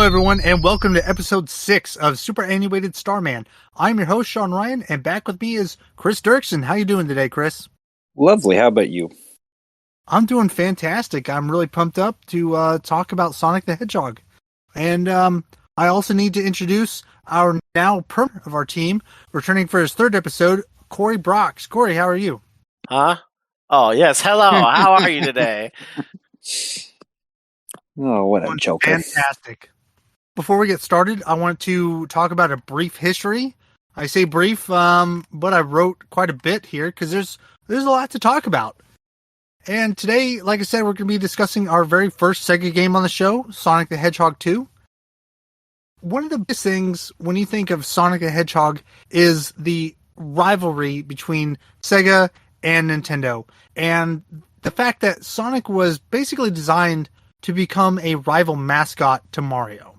everyone, and welcome to episode 6 of Superannuated Starman. I'm your host, Sean Ryan, and back with me is Chris Duerksen. How you doing today, Chris? Lovely. How about you? I'm doing fantastic. I'm really pumped up to talk about Sonic the Hedgehog. And I also need to introduce our now permanent of our team, returning for his third episode, Cory Braucks. Cory, how are you? Huh? Oh, yes. Hello. How are you today? Oh, what a joker. Fantastic. Before we get started, I want to talk about a brief history. I say brief, but I wrote quite a bit here because there's a lot to talk about. And today, like I said, we're going to be discussing our very first Sega game on the show, Sonic the Hedgehog 2. One of the biggest things when you think of Sonic the Hedgehog is the rivalry between Sega and Nintendo. And the fact that Sonic was basically designed to become a rival mascot to Mario.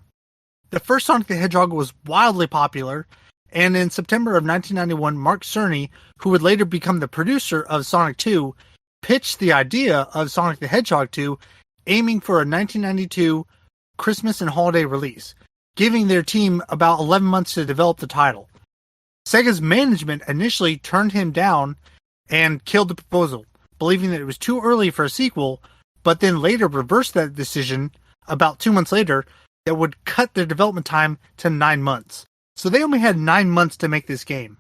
The first Sonic the Hedgehog was wildly popular, and in September of 1991, Mark Cerny, who would later become the producer of Sonic 2, pitched the idea of Sonic the Hedgehog 2, aiming for a 1992 Christmas and holiday release, giving their team about 11 months to develop the title. Sega's management initially turned him down and killed the proposal, believing that it was too early for a sequel, but then later reversed that decision about 2 months later that would cut their development time to 9 months. So they only had 9 months to make this game.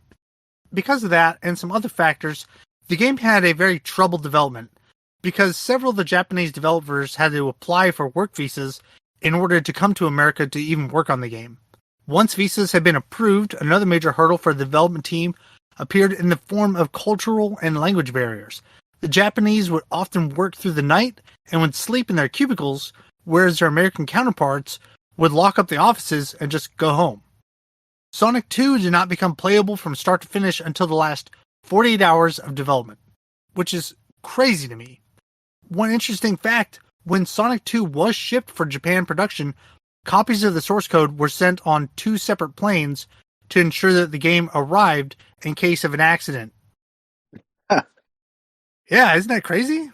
Because of that, and some other factors, the game had a very troubled development, because several of the Japanese developers had to apply for work visas in order to come to America to even work on the game. Once visas had been approved, another major hurdle for the development team appeared in the form of cultural and language barriers. The Japanese would often work through the night and would sleep in their cubicles, whereas their American counterparts would lock up the offices and just go home. Sonic 2 did not become playable from start to finish until the last 48 hours of development, which is crazy to me. One interesting fact, when Sonic 2 was shipped for Japan production, copies of the source code were sent on 2 separate planes to ensure that the game arrived in case of an accident. Yeah, isn't that crazy?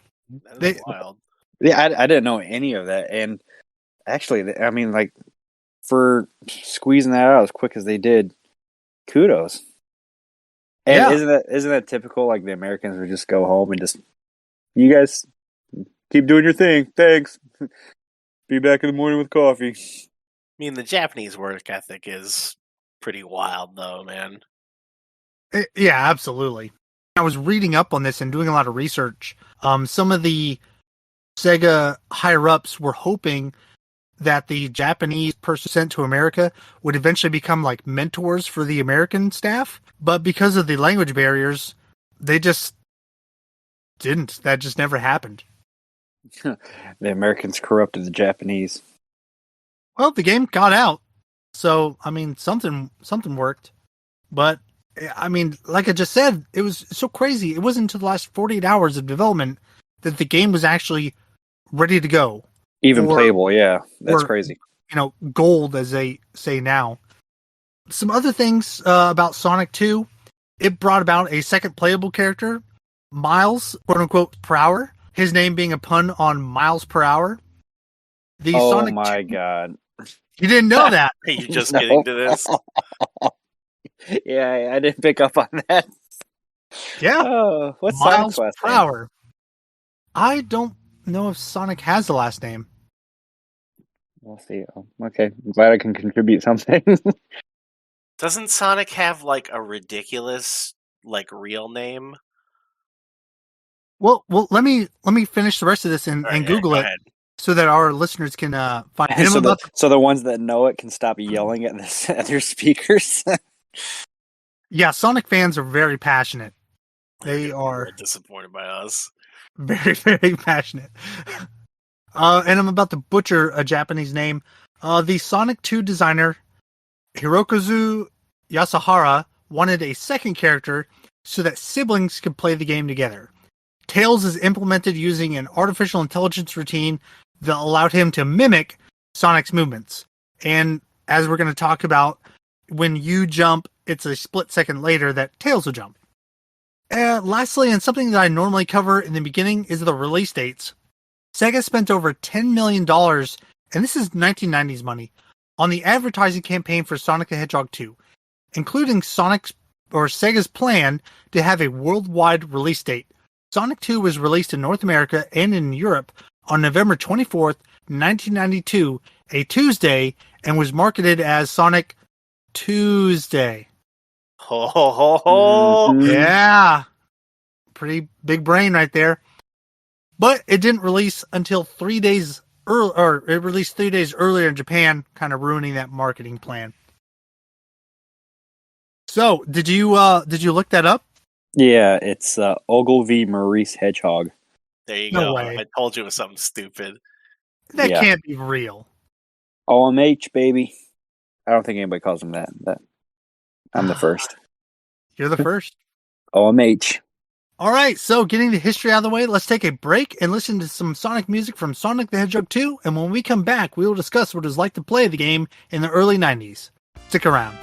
That's wild. Yeah, I didn't know any of that. And actually, I mean, like, for squeezing that out as quick as they did, kudos. And Yeah. isn't that typical? Like, the Americans would just go home and just, you guys keep doing your thing. Thanks. Be back in the morning with coffee. I mean, the Japanese work ethic is pretty wild, though, man. Yeah, absolutely. I was reading up on this and doing a lot of research. Some of the Sega higher-ups were hoping that the Japanese person sent to America would eventually become like mentors for the American staff, but because of the language barriers, they just didn't. That just never happened. The Americans corrupted the Japanese. Well, the game got out, so I mean, something worked. But I mean, like I just said, it was so crazy. It wasn't until the last 48 hours of development that the game was actually ready to go. Even playable, yeah. That's crazy. You know, gold, as they say now. Some other things about Sonic 2, it brought about a second playable character, Miles, quote-unquote, per hour. His name being a pun on miles per hour. Oh my god. You didn't know that. Are you just getting to this? Yeah, I didn't pick up on that. Yeah. Oh, what's Miles Sonic's last per name? hour. I don't know if Sonic has the last name. We'll see. Oh, okay, I'm glad I can contribute something. Doesn't Sonic have, like, a ridiculous, like, real name? Well, let me finish the rest of this and Google go it ahead. so that our listeners can find it. So the ones that know it can stop yelling at their speakers. Yeah, Sonic fans are very passionate. They are disappointed by us. very, very passionate. And I'm about to butcher a Japanese name. The Sonic 2 designer, Hirokazu Yasuhara, wanted a second character so that siblings could play the game together. Tails is implemented using an artificial intelligence routine that allowed him to mimic Sonic's movements. And as we're going to talk about, when you jump, it's a split second later that Tails will jump. Lastly, and something that I normally cover in the beginning, is the release dates. Sega spent over $10 million, and this is 1990s money, on the advertising campaign for Sonic the Hedgehog 2, including Sega's plan to have a worldwide release date. Sonic 2 was released in North America and in Europe on November 24th, 1992, a Tuesday, and was marketed as Sonic Tuesday. Ho ho ho ho! Mhm. Yeah. Pretty big brain right there. But it didn't release until 3 days it released 3 days earlier in Japan, kind of ruining that marketing plan. So, did you look that up? Yeah, it's Ogilvy Maurice Hedgehog. There you No go. way. I told you it was something stupid. That Yeah. can't be real. OMH, baby. I don't think anybody calls him that. I'm the first. You're the first. OMH. All right, so getting the history out of the way, let's take a break and listen to some Sonic music from Sonic the Hedgehog 2, and when we come back, we will discuss what it was like to play the game in the early 90s. Stick around.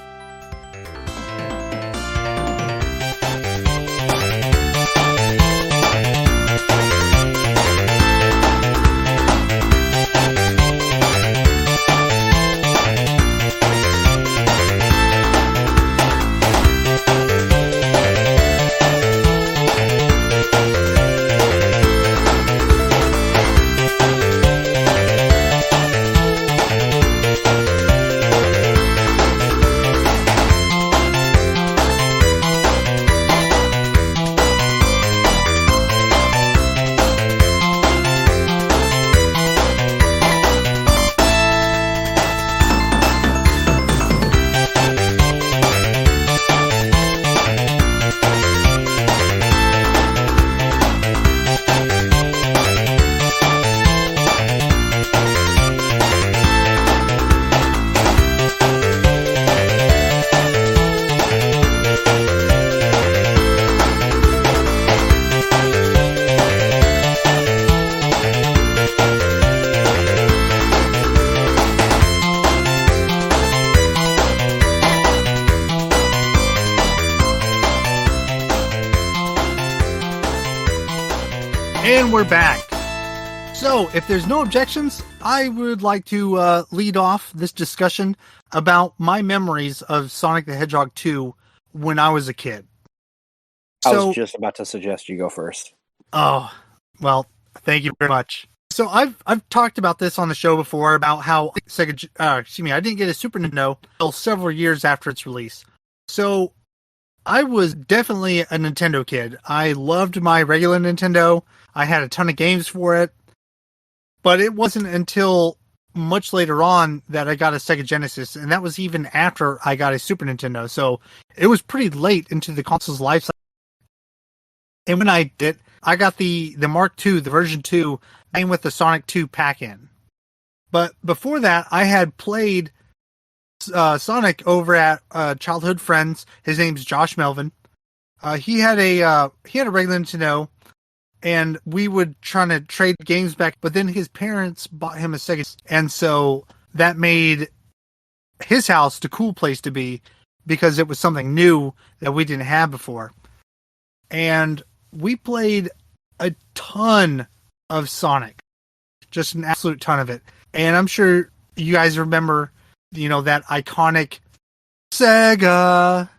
And we're back. So, if there's no objections, I would like to lead off this discussion about my memories of Sonic the Hedgehog 2 when I was a kid. I was just about to suggest you go first. Oh, well, thank you very much. So I've talked about this on the show before about how Sega, I didn't get a Super Nintendo until several years after its release. So I was definitely a Nintendo kid. I loved my regular Nintendo. I had a ton of games for it. But it wasn't until much later on that I got a Sega Genesis, and that was even after I got a Super Nintendo. So it was pretty late into the console's life cycle. And when I did, I got the Mark II, the version 2, and with the Sonic 2 pack-in. But before that, I had played Sonic over at childhood friends. His name's Josh Melvin. He had a regular Nintendo, and we would try to trade games back. But then his parents bought him a Sega, and so that made his house the cool place to be because it was something new that we didn't have before. And we played a ton of Sonic, just an absolute ton of it. And I'm sure you guys remember, that iconic Sega.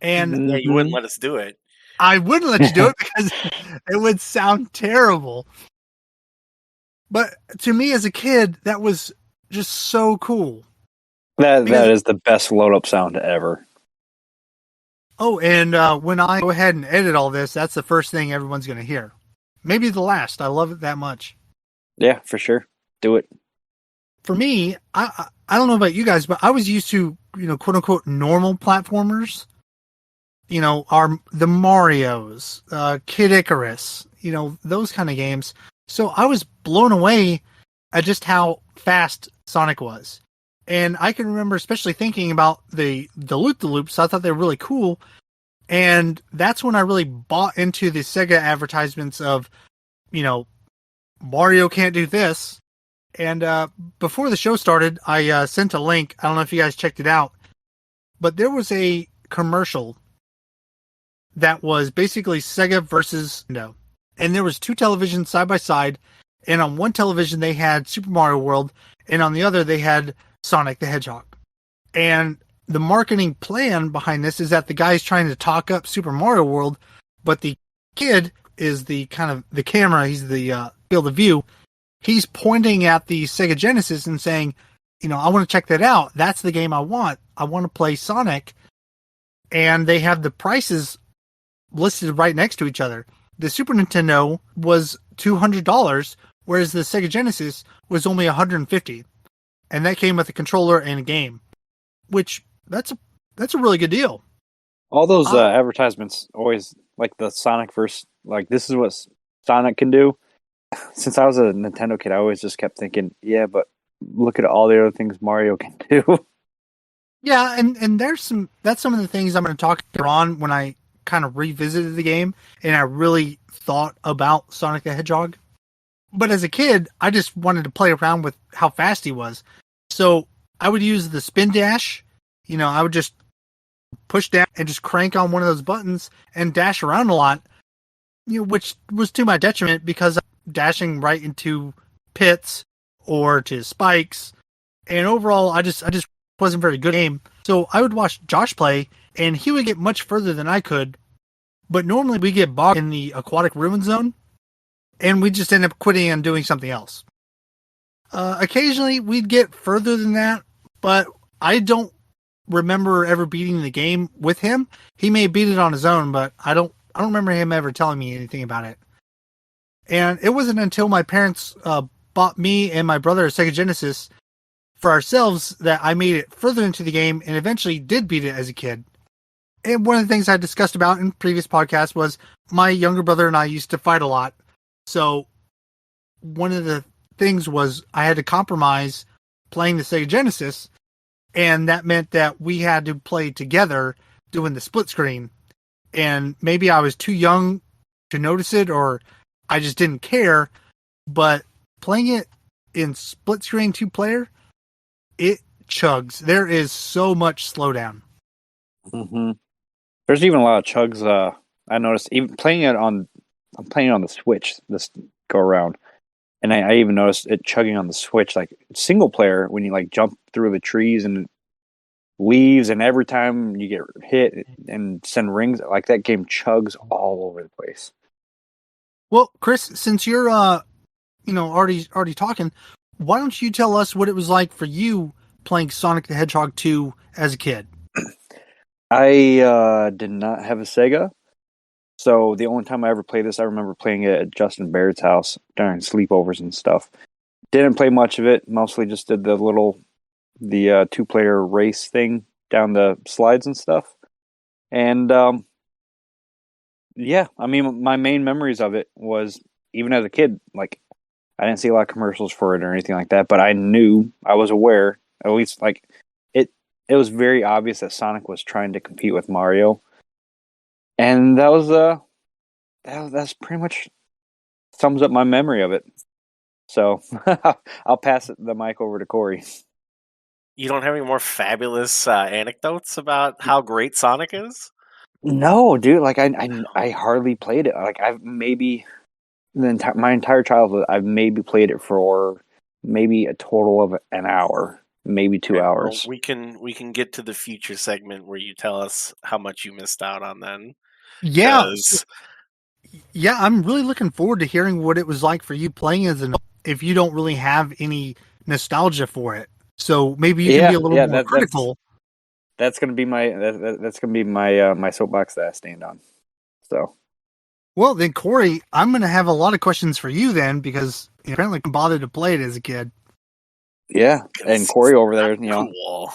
And Yeah, you wouldn't let us do it. I wouldn't let you do it because it would sound terrible. But to me as a kid, that was just so cool. That is the best load-up sound ever. Oh, and when I go ahead and edit all this, that's the first thing everyone's going to hear. Maybe the last. I love it that much. Yeah, for sure. Do it. For me, I don't know about you guys, but I was used to, quote unquote, normal platformers. The Marios, Kid Icarus, those kind of games. So I was blown away at just how fast Sonic was. And I can remember especially thinking about the loop-the-loops. I thought they were really cool. And that's when I really bought into the Sega advertisements of, Mario can't do this. And before the show started, I sent a link. I don't know if you guys checked it out. But there was a commercial that was basically Sega versus Nintendo. And there was two televisions side by side. And on one television, they had Super Mario World. And on the other, they had Sonic the Hedgehog. And the marketing plan behind this is that the guy's trying to talk up Super Mario World, but the kid is the kind of the camera, he's the field of view. He's pointing at the Sega Genesis and saying, I want to check that out. That's the game I want. I want to play Sonic. And they have the prices listed right next to each other. The Super Nintendo was $200, whereas the Sega Genesis was only $150. And that came with a controller and a game, which that's a really good deal. All those advertisements always like the Sonic verse, like this is what Sonic can do. Since I was a Nintendo kid, I always just kept thinking, yeah, but look at all the other things Mario can do. Yeah, and that's some of the things I'm going to talk on when I kind of revisited the game and I really thought about Sonic the Hedgehog. But as a kid, I just wanted to play around with how fast he was. So I would use the spin dash. I would just push down and just crank on one of those buttons and dash around a lot, which was to my detriment because I'm dashing right into pits or to spikes. And overall, I just wasn't very good at the game. So I would watch Josh play, and he would get much further than I could. But normally we get bogged in the aquatic ruin zone, and we just end up quitting and doing something else. Occasionally we'd get further than that, but I don't remember ever beating the game with him. He may beat it on his own, but I don't remember him ever telling me anything about it. And it wasn't until my parents bought me and my brother a Sega Genesis for ourselves that I made it further into the game and eventually did beat it as a kid. And one of the things I discussed about in previous podcasts was my younger brother and I used to fight a lot. So one of the things was I had to compromise playing the Sega Genesis, and that meant that we had to play together doing the split screen. And maybe I was too young to notice it, or I just didn't care, but playing it in split screen 2-player, it chugs. There is so much slowdown. Mm-hmm. There's even a lot of chugs. I noticed even I'm playing it on the Switch this go around, and I even noticed it chugging on the Switch, like single player when you like jump through the trees and leaves, and every time you get hit and send rings, like that game chugs all over the place. Well, Chris, since you're already talking, why don't you tell us what it was like for you playing Sonic the Hedgehog 2 as a kid? I did not have a Sega, so the only time I ever played this, I remember playing it at Justin Baird's house during sleepovers and stuff. Didn't play much of it, mostly just did the 2-player race thing down the slides and stuff. And yeah, I mean, my main memories of it was, even as a kid, like, I didn't see a lot of commercials for it or anything like that, but I was aware, at least, like, it was very obvious that Sonic was trying to compete with Mario. And that was, that's pretty much sums up my memory of it. So, I'll pass the mic over to Cory. You don't have any more fabulous anecdotes about how great Sonic is? No, dude. Like I hardly played it. Like I've maybe my entire childhood, I've maybe played it for maybe a total of an hour, maybe 2 hours. Well, we can get to the future segment where you tell us how much you missed out on then. Yeah, I'm really looking forward to hearing what it was like for you playing as an adult if you don't really have any nostalgia for it. So maybe you can be a little more critical. That's gonna be my soapbox that I stand on. So, well then, Cory, I'm gonna have a lot of questions for you then because you apparently couldn't bother to play it as a kid. Yeah, and Cory over there, cool.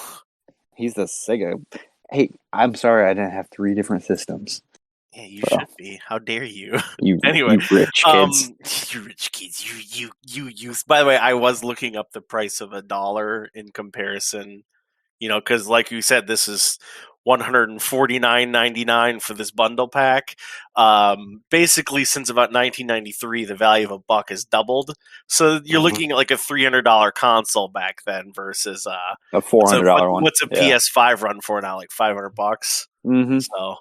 He's the Sega. Hey, I'm sorry I didn't have 3 different systems. Yeah, you should be. How dare you? Anyway, you rich kids. You rich kids. You. By the way, I was looking up the price of $1 in comparison. Because like you said, this is $149.99 for this bundle pack. Basically, since about 1993, the value of $1 has doubled. So you're looking at like a $300 console back then versus a $400 one. What's a PS5 run for now? Like $500. Mm-hmm. So.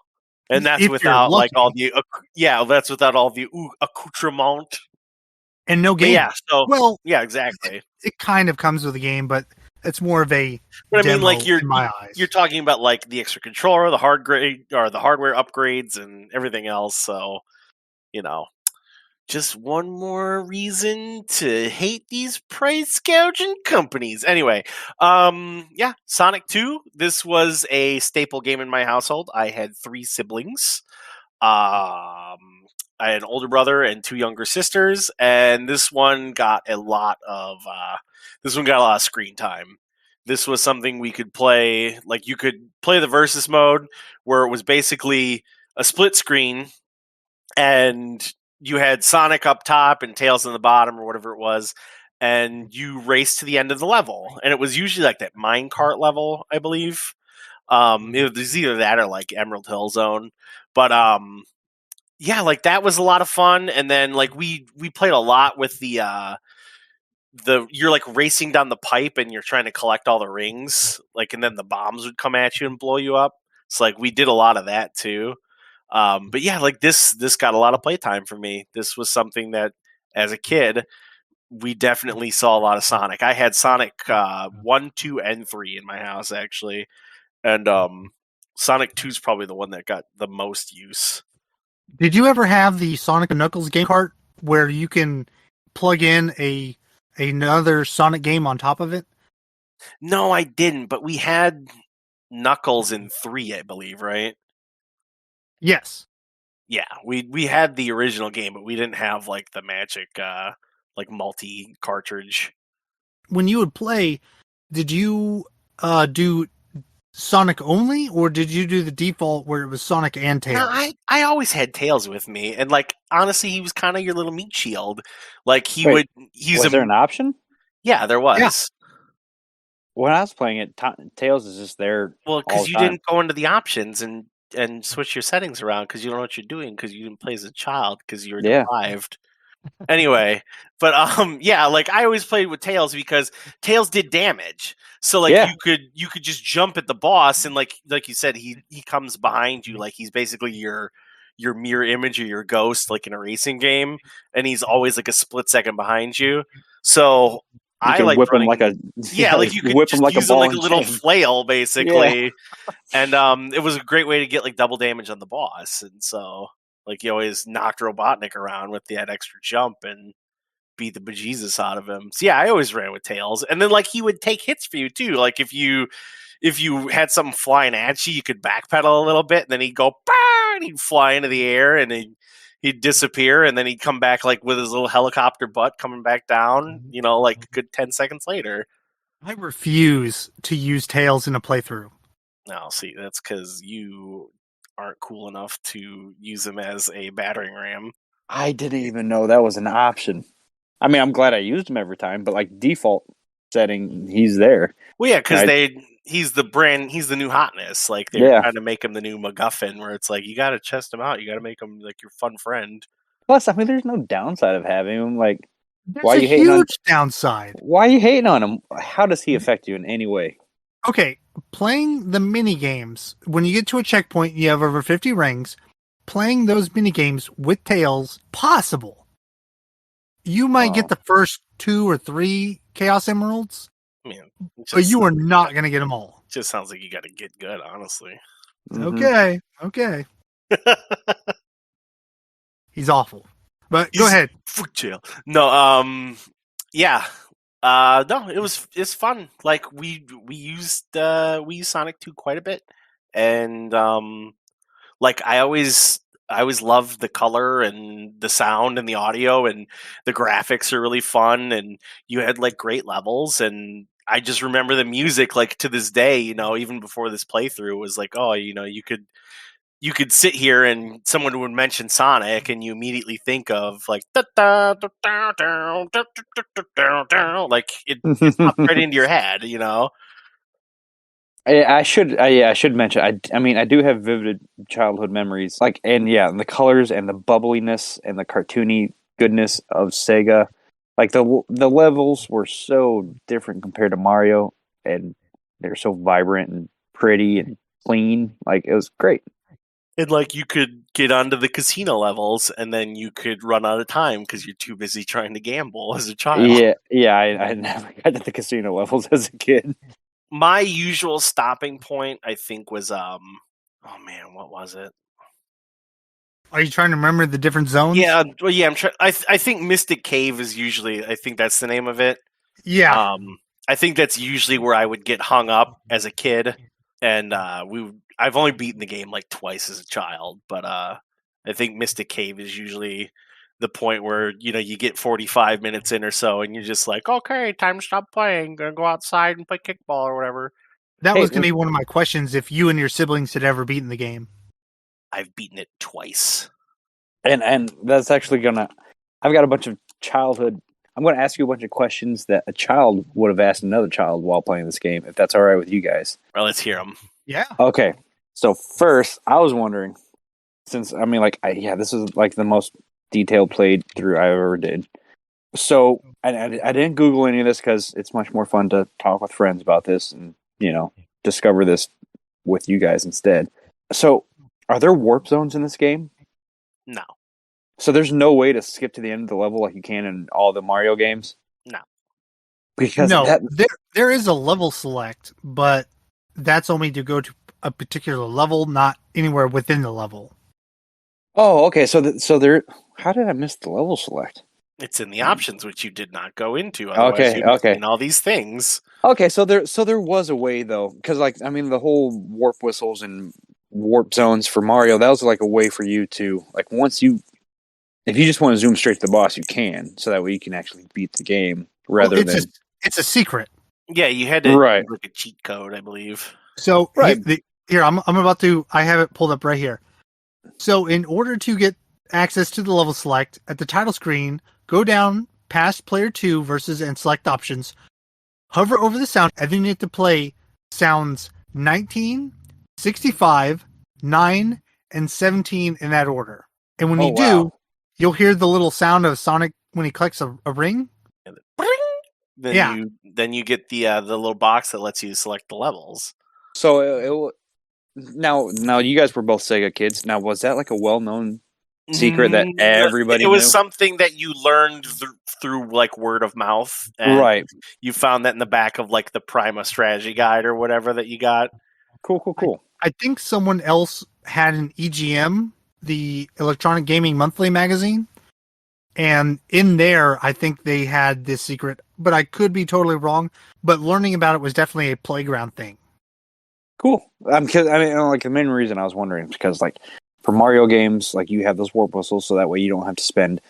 And that's without like all the that's without all the accoutrement and no game. But yeah, so well, yeah, exactly. It kind of comes with the game, but it's more of a But I mean, demo like in my eyes. you're talking about like the extra controller, the hardware upgrades, and everything else. So you know, just one more reason to hate these price gouging companies. Anyway, yeah, Sonic 2. This was a staple game in my household. I had 3 siblings. I had an older brother and 2 younger sisters, and this one got a lot of screen time. This was something we could play. Like you could play the versus mode, where it was basically a split screen, and you had Sonic up top and Tails in the bottom, or whatever it was, and you raced to the end of the level. And it was usually like that minecart level, I believe. It was either that or like Emerald Hill Zone, but yeah, like that was a lot of fun. And then like we played a lot with the you're like racing down the pipe and you're trying to collect all the rings, like, and then the bombs would come at you and blow you up. So like we did a lot of that too. But yeah, like this got a lot of playtime for me. This was something that as a kid we definitely saw a lot of Sonic. I had Sonic 1, 2, and 3 in my house actually, and Sonic 2 is probably the one that got the most use. Did you ever have the Sonic and Knuckles game cart where you can plug in another Sonic game on top of it? No, I didn't, but we had Knuckles in 3, I believe, right? Yes. Yeah, we had the original game, but we didn't have like the magic like multi cartridge. When you would play, did you do Sonic only, or did you do the default where it was Sonic and Tails? No, I always had Tails with me, and like honestly, he was kind of your little meat shield. Like he Wait, would. He's was there an option? Yeah, there was. Yeah. When I was playing it, Tails is just there. Well, all because the you time. didn't go into the options and switch your settings around because you don't know what you're doing because you didn't play as a child because you were Yeah. deprived. Anyway, but yeah, like I always played with Tails because Tails did damage. So like Yeah. you could just jump at the boss and like you said, he comes behind you, like he's basically your mirror image or your ghost, like in a racing game, and he's always like a split second behind you. So You I could like whip him running. like a Yeah, like you could whip him just like use a him ball like a and little chain. flail, basically. And it was a great way to get like double damage on the boss. And so like you always knocked Robotnik around with that extra jump and beat the bejesus out of him. So yeah, I always ran with Tails. And then like he would take hits for you too. Like if you had something flying at you, you could backpedal a little bit, and then he'd go bah! And he'd fly into the air, and he'd disappear, and then he'd come back like with his little helicopter butt coming back down. You know, like a good 10 seconds later. I refuse to use Tails in a playthrough. No, see, that's because you aren't cool enough to use him as a battering ram. I didn't even know that was an option. I mean, I'm glad I used him every time, but like default setting, he's there. Well, yeah, because he's the new hotness. Like they're trying to make him the new MacGuffin, where it's like you got to test him out, you got to make him like your fun friend. Plus, I mean, there's no downside of having him. Like, There's why are a you hating on? huge downside. Why are you hating on him? How does he affect you in any way? Okay, playing the mini games, when you get to a checkpoint, you have over 50 rings. Playing those mini games with Tails, possible. You might get the first 2 or 3 Chaos Emeralds, but you are not going to get them all. Just sounds like you got to get good, honestly. Mm-hmm. Okay. He's awful. But go ahead. Fuck jail. No, yeah. No, it's fun. Like we used Sonic 2 quite a bit, and like I always loved the color and the sound and the audio, and the graphics are really fun, and you had like great levels, and I just remember the music like to this day. You know, even before this playthrough was like, oh, you know, you could sit here and someone would mention Sonic and you immediately think of like like it popped right into your head, you know. I should mention. I mean, I do have vivid childhood memories, like, and the colors and the bubbliness and the cartoony goodness of Sega. Like the levels were so different compared to Mario, and they're so vibrant and pretty and clean. Like it was great. And like you could get onto the casino levels, and then you could run out of time because you're too busy trying to gamble as a child. Yeah. I never got to the casino levels as a kid. My usual stopping point, I think, was oh man, what was it? Are you trying to remember the different zones? Yeah, well, yeah. I'm trying. I think Mystic Cave is usually. I think that's the name of it. Yeah. I think that's usually where I would get hung up as a kid, and I've only beaten the game like twice as a child, but I think Mystic Cave is usually the point where you get 45 minutes in or so, and you're just like, okay, time to stop playing, gonna go outside and play kickball or whatever. That was going to be one of my questions, if you and your siblings had ever beaten the game. I've beaten it twice. And that's actually I've got a bunch of childhood. I'm going to ask you a bunch of questions that a child would have asked another child while playing this game, if that's all right with you guys. Well, let's hear them. Yeah. Okay. So first, I was wondering, since this is like the most detailed played through I ever did. So I didn't Google any of this because it's much more fun to talk with friends about this and discover this with you guys instead. So, are there warp zones in this game? No. So there's no way to skip to the end of the level like you can in all the Mario games? No. Because there is a level select, but that's only to go to a particular level, not anywhere within the level. Oh, okay. So there. How did I miss the level select? It's in the options, which you did not go into. Otherwise, you'd have seen all these things. Okay, so there was a way though, because the whole warp whistles and warp zones for Mario, that was like a way for you to if you just want to zoom straight to the boss, you can, so that way you can actually beat the game rather than it's a secret. Yeah, you had to like a cheat code, I believe. So here I'm about to. I have it pulled up right here. So in order to get access to the level select at the title screen, go down past player 2 versus and select options. Hover over the sound, and then you have to play sounds 19, 65, 9, and 17 in that order. And when you do, you'll hear the little sound of Sonic when he collects a ring. Then you get the little box that lets you select the levels. So now you guys were both Sega kids. Now, was that like a well-known secret that everybody knew? It was something that you learned through like word of mouth, and right? You found that in the back of like the Prima strategy guide or whatever that you got. Cool. I think someone else had an EGM, the Electronic Gaming Monthly magazine, and in there I think they had this secret, but I could be totally wrong. But learning about it was definitely a playground thing. Cool. The main reason I was wondering is because for Mario games, you have those warp whistles, so that way you don't have to spend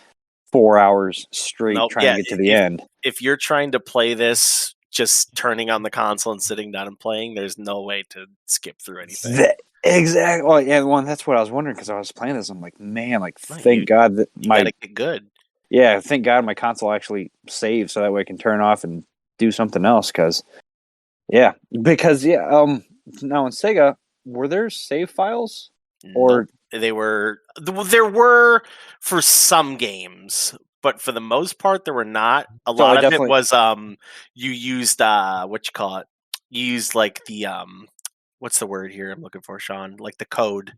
4 hours straight trying to get to the end. If you're trying to play this, just turning on the console and sitting down and playing, there's no way to skip through anything. Exactly. Well, yeah, that's what I was wondering, because I was playing this. I'm like, man, thank God that you gotta get good. Yeah, thank God my console actually saves, so that way I can turn off and do something else. Now in Sega, were there save files? Or there were for some games, but for the most part there were not. A lot of it was you used what you call it. You used the what's the word here I'm looking for, Sean? Like the code.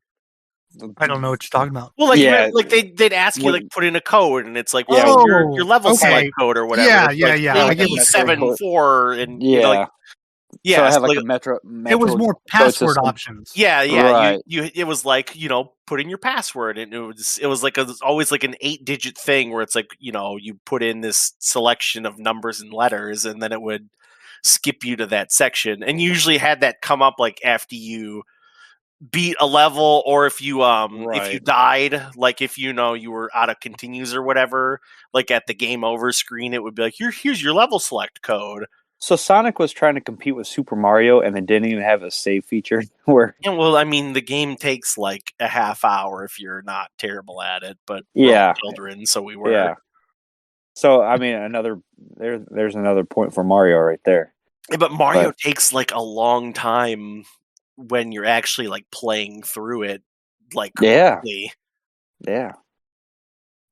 I don't know what you're talking about. Well, they'd ask you put in a code, and it's like your level select code or whatever. I get 7-4 and yeah, so I had a Metro. It was more password options. Yeah. Right. It was put in your password, and it was always like an 8-digit thing where it's you put in this selection of numbers and letters, and then it would skip you to that section. And you usually had that come up after you beat a level, or if you if you died, if you were out of continues or whatever, at the game over screen, it would be here's your level select code. So Sonic was trying to compete with Super Mario, and then didn't even have a save feature. The game takes a half hour if you're not terrible at it, but we're children, so we were. Yeah. So there's another point for Mario right there. Yeah, but Mario takes a long time when you're actually playing through it. Quickly. Yeah.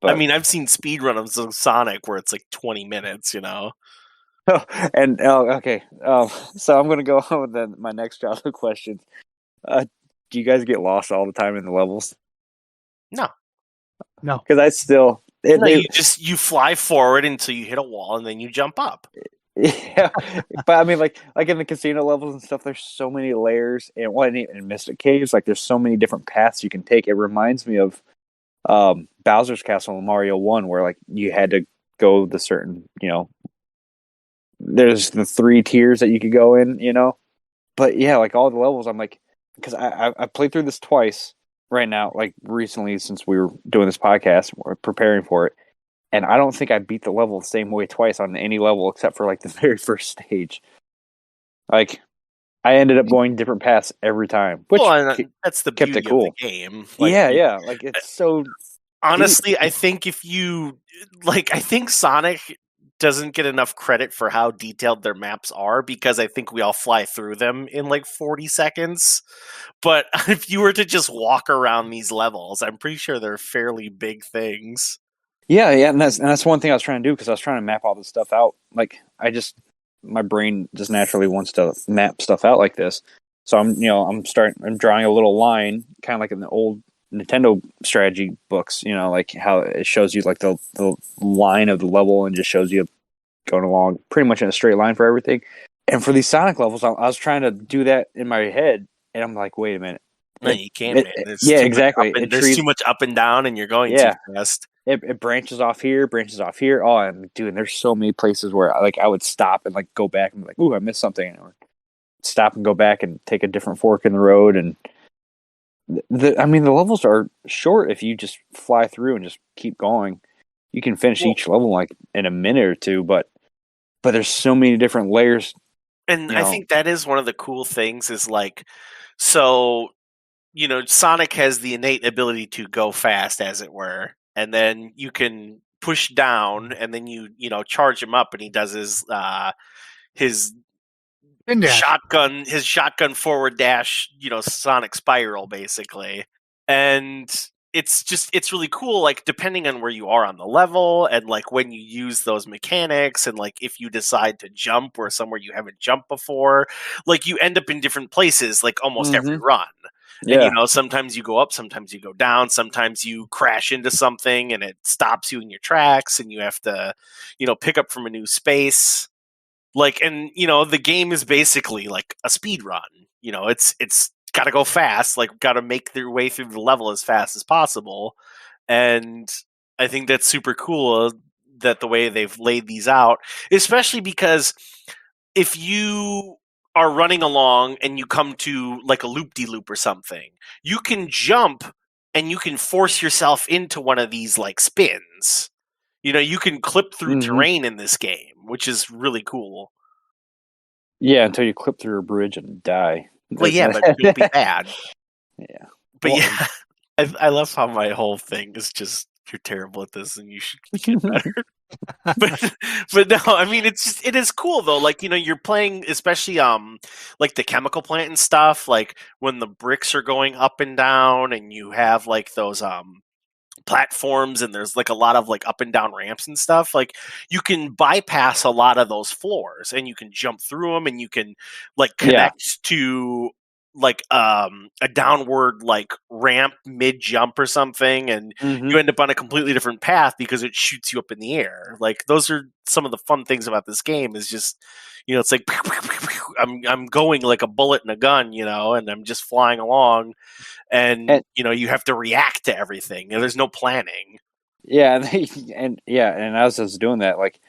But, I've seen speedruns of Sonic where it's 20 minutes, And okay, so I'm going to go on with my next childhood question. do you guys get lost all the time in the levels? No. Because I still you fly forward until you hit a wall and then you jump up. Yeah, but I mean, like in the casino levels and stuff, there's so many layers, and in Mystic Caves, like there's so many different paths you can take. It reminds me of Bowser's Castle in Mario 1, where like you had to go the certain, there's the 3 tiers that you could go in, But yeah, like all the levels, I'm like, because I played through this twice right now, like recently since we were doing this podcast, we're preparing for it. And I don't think I beat the level the same way twice on any level except for like the very first stage. Like I ended up going different paths every time, which that's the kept beauty it cool. of the game. Like, yeah, like it's so. Honestly, deep. I think I think Sonic doesn't get enough credit for how detailed their maps are because I think we all fly through them in like 40 seconds. But if you were to just walk around these levels, I'm pretty sure they're fairly big things. Yeah, and that's one thing I was trying to do because I was trying to map all this stuff out. Like my brain just naturally wants to map stuff out like this. So I'm drawing a little line, kind of like in the old Nintendo strategy books. Like how it shows you like the line of the level and just shows you going along pretty much in a straight line for everything. And for these Sonic levels, I was trying to do that in my head, and I'm like, wait a minute. No, you can't, man. Exactly. There's too much up and down, and you're going too fast. It branches off here. Oh, I'm doing. There's so many places where I would stop and like go back and be like, ooh, I missed something, or stop and go back and take a different fork in the road. And the levels are short if you just fly through and just keep going. You can finish each level like in a minute or two, but there's so many different layers. And I think that is one of the cool things is like, so, Sonic has the innate ability to go fast, as it were, and then you can push down, and then you charge him up, and he does his shotgun forward dash, Sonic spiral basically, and it's really cool. Like depending on where you are on the level, and like when you use those mechanics, and like if you decide to jump or somewhere you haven't jumped before, like you end up in different places, like almost every run. Yeah. And sometimes you go up, sometimes you go down, sometimes you crash into something and it stops you in your tracks, and you have to, pick up from a new space. Like, and the game is basically like a speed run. It's got to go fast, like got to make their way through the level as fast as possible. And I think that's super cool that the way they've laid these out, especially because if you are running along and you come to like a loop-de-loop or something, you can jump and you can force yourself into one of these like spins. You can clip through terrain in this game, which is really cool. Yeah, until you clip through a bridge and die. Well, yeah, but don't be bad. Yeah. But yeah, I love how my whole thing is just, you're terrible at this and you should get better. but no, I mean, it is cool though. Like, you're playing, especially like the chemical plant and stuff, like when the bricks are going up and down and you have like those platforms and there's like a lot of like up and down ramps and stuff, like you can bypass a lot of those floors and you can jump through them, and you can like connect to like a downward like ramp mid jump or something, and you end up on a completely different path because it shoots you up in the air. Like those are some of the fun things about this game, is just it's like I'm going like a bullet in a gun, and I'm just flying along. And you have to react to everything. There's no planning. Yeah, and as I was doing that, like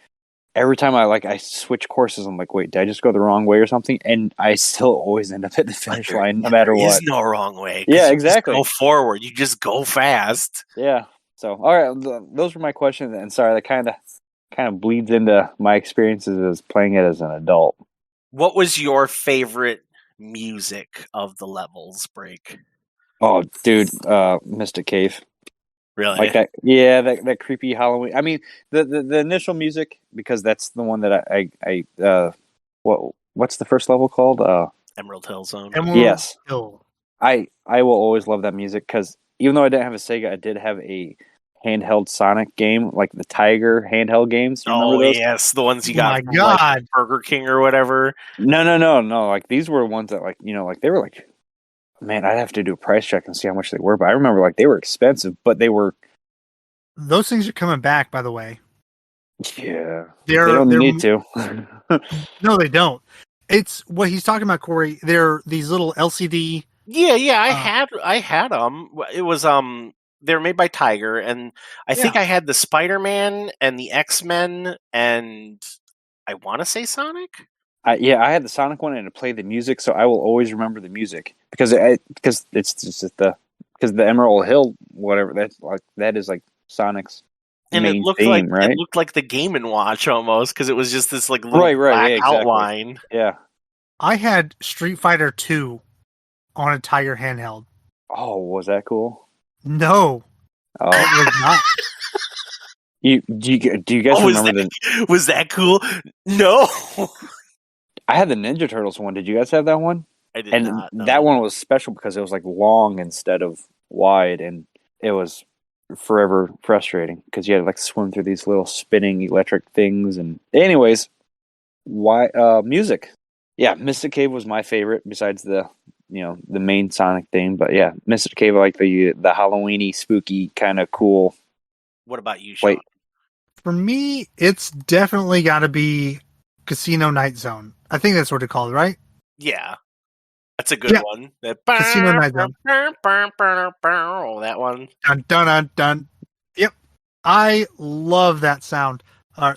every time I switch courses, I'm like, wait, did I just go the wrong way or something? And I still always end up at the finish line, no matter what. There's no wrong way. Yeah, exactly. You just go forward. You just go fast. Yeah. So, all right, those were my questions. And sorry, that kind of bleeds into my experiences as playing it as an adult. What was your favorite music of the levels, Break? Oh, dude, Mystic Cave. Really? Like that? Yeah, that creepy Halloween. I mean, the initial music, because that's the one that I what's the first level called? Emerald Hill Zone. Yes. Hill. I will always love that music because even though I didn't have a Sega, I did have a handheld Sonic game, like the Tiger handheld games. You remember those? Yes, the ones you got from God. like Burger King or whatever. No. Like these were ones that like they were like Man, I'd have to do a price check and see how much they were. But I remember like they were expensive, but they were. Those things are coming back, by the way. Yeah, they They're don't need to. no, they don't. It's what he's talking about, Corey. They're these little LCD. Yeah. I had them. It was they were made by Tiger, and I think I had the Spider-Man and the X-Men, and I want to say Sonic. I had the Sonic one and it played the music, so I will always remember the music because it's just the Emerald Hill whatever that is like Sonic's And main it looked theme, like right? it looked like the Game and Watch almost because it was just this like little Right, black yeah, exactly. outline. Yeah. I had Street Fighter 2 on a Tiger handheld. Oh, was that cool? No, Oh, it was not. do you guys remember was that cool? No, I had the Ninja Turtles one. Did you guys have that one? I did And not. No. that one was special because it was like long instead of wide, and it was forever frustrating because you had to like swim through these little spinning electric things. And anyways, why music? Yeah, Mystic Cave was my favorite besides the main Sonic theme. But yeah, Mystic Cave, I like the Halloweeny, spooky kind of cool. What about you, Sean? Wait, For me, it's definitely got to be Casino Night Zone. I think that's what it's called, right? Yeah, that's a good one. That Casino Night Zone. That one. Dun dun dun dun. Yep, I love that sound,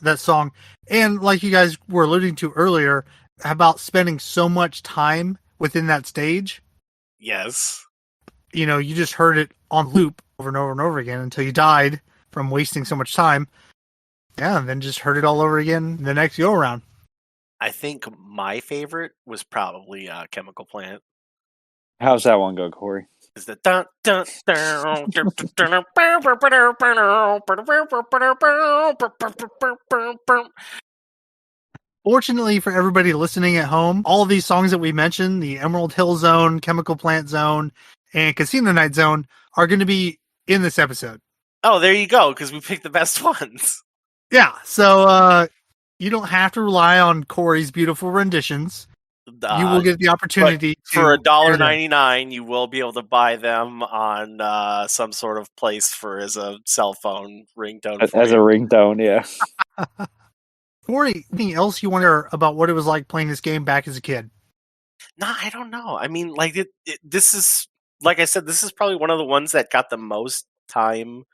that song, and like you guys were alluding to earlier about spending so much time within that stage. Yes. You know, you just heard it on loop over and over and over again until you died from wasting so much time. Yeah, and then just heard it all over again the next go around. I think my favorite was probably Chemical Plant. how's that one go, Corey? Is the dun dun dun. Fortunately for everybody listening at home, all of these songs that we mentioned, the Emerald Hill Zone, Chemical Plant Zone, and Casino Night Zone, are going to be in this episode. Oh, there you go, because we picked the best ones. Yeah, so you don't have to rely on Corey's beautiful renditions. You will get the opportunity for $1.99. You will be able to buy them on some sort of place as a cell phone ringtone. As a ringtone, yeah. Corey, anything else you wonder about what it was like playing this game back as a kid? No, I don't know. I mean, like this is, like I said, this is probably one of the ones that got the most time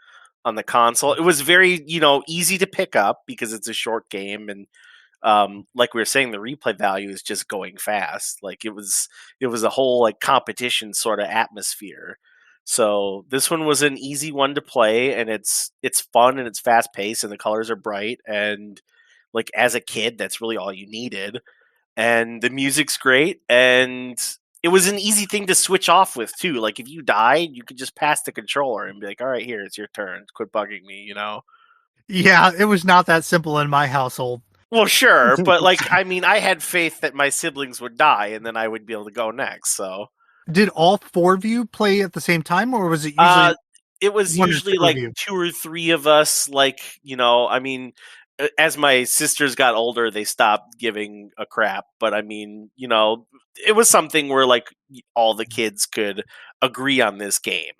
on the console. It was very, easy to pick up because it's a short game, and like we were saying, the replay value is just going fast. Like it was a whole like competition sort of atmosphere. So this one was an easy one to play, and it's fun and it's fast paced, and the colors are bright, and like as a kid, that's really all you needed. And the music's great, and it was an easy thing to switch off with too. Like if you died, you could just pass the controller and be like, "All right, here, it's your turn. Quit bugging me," Yeah, it was not that simple in my household. Well, sure, but like, I mean, I had faith that my siblings would die, and then I would be able to go next. So, did all four of you play at the same time, or was it usually? It was usually like 2 or 3 of us. Like, I mean, as my sisters got older, they stopped giving a crap. But I mean, it was something where like all the kids could agree on this game.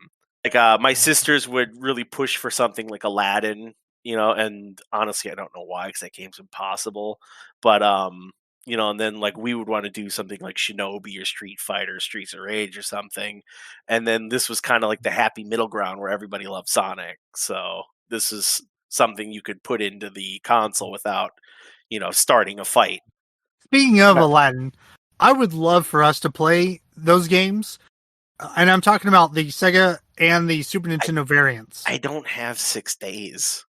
Like, my sisters would really push for something like Aladdin. And honestly, I don't know why, because that game's impossible. But and then like we would want to do something like Shinobi or Street Fighter, Streets of Rage or something. And then this was kind of like the happy middle ground where everybody loved Sonic. So this is something you could put into the console without, starting a fight. Speaking of Aladdin, I would love for us to play those games. And I'm talking about the Sega and the Super Nintendo variants. I don't have 6 days.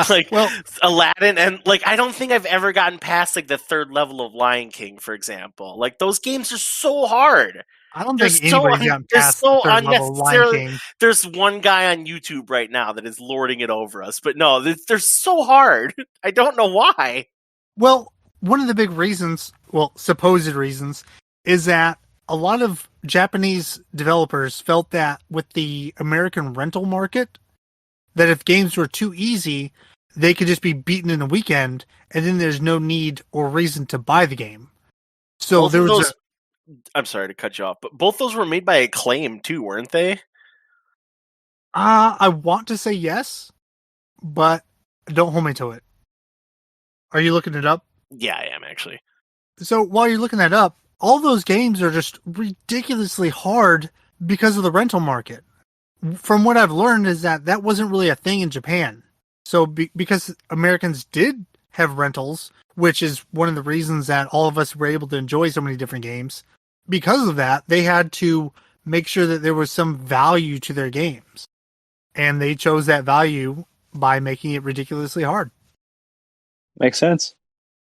Like, well, Aladdin, and like I don't think I've ever gotten past like the 3rd level of Lion King, for example. Like those games are so hard. I don't think anybody's gotten past the 3rd level of Lion King. There's one guy on YouTube right now that is lording it over us, but no, they're so hard. I don't know why. Well, one of the big reasons, supposed reasons, is that a lot of Japanese developers felt that with the American rental market, that if games were too easy, they could just be beaten in a weekend, and then there's no need or reason to buy the game. So I'm sorry to cut you off, but both those were made by Acclaim too, weren't they? I want to say yes, but don't hold me to it. Are you looking it up? Yeah, I am actually. So while you're looking that up, all those games are just ridiculously hard because of the rental market. From what I've learned is that wasn't really a thing in Japan. So because Americans did have rentals, which is one of the reasons that all of us were able to enjoy so many different games, because of that, they had to make sure that there was some value to their games. And they chose that value by making it ridiculously hard. Makes sense.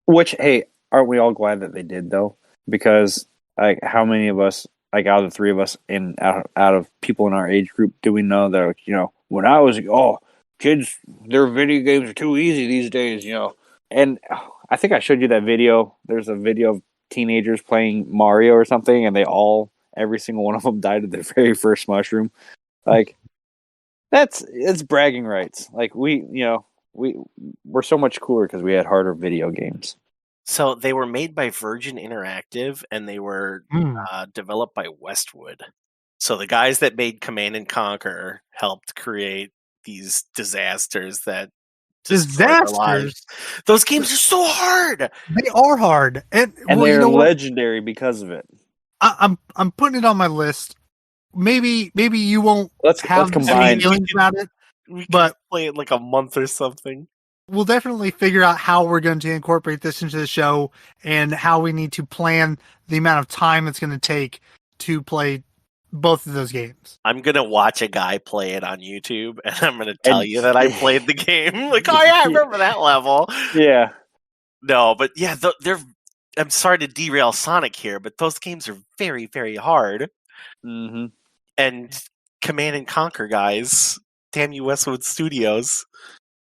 Which, hey, aren't we all glad that they did, though? Because, like, how many of us, like, out of the three of us and out of people in our age group, do we know that, you know, when I was, kids, their video games are too easy these days, you know? And I think I showed you that video. There's a video of teenagers playing Mario or something, and every single one of them died of their very first mushroom. Like, it's bragging rights. Like, we're so much cooler because we had harder video games. So they were made by Virgin Interactive, and they were developed by Westwood. So the guys that made Command and Conquer helped create these disasters that destroyed their lives. Those games are so hard. They are hard, and they're legendary because of it. I'm putting it on my list. Maybe you won't let's combine feelings about it, but play it like a month or something. We'll definitely figure out how we're going to incorporate this into the show and how we need to plan the amount of time it's going to take to play both of those games. I'm going to watch a guy play it on YouTube, and I'm going to tell you that I played the game. Like, oh yeah, I remember that level. Yeah. No, but yeah, I'm sorry to derail Sonic here, but those games are very, very hard. Mm-hmm. And Command and Conquer, guys. Damn you, Westwood Studios.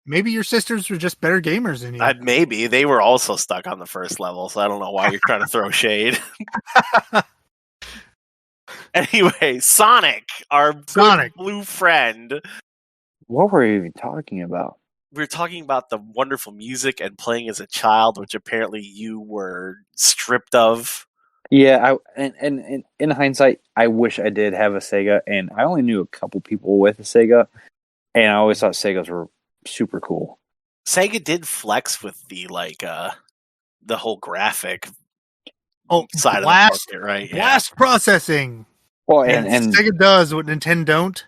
Maybe your sisters were just better gamers than you. Maybe. They were also stuck on the first level, so I don't know why you're trying to throw shade. Anyway, Sonic, our good blue friend. What were we even talking about? We were talking about the wonderful music and playing as a child, which apparently you were stripped of. Yeah, and in hindsight, I wish I did have a Sega, and I only knew a couple people with a Sega, and I always thought Segas were super cool. Sega did flex with the whole graphic side of the market, right? Blast processing. Well, and Sega does what Nintendo don't.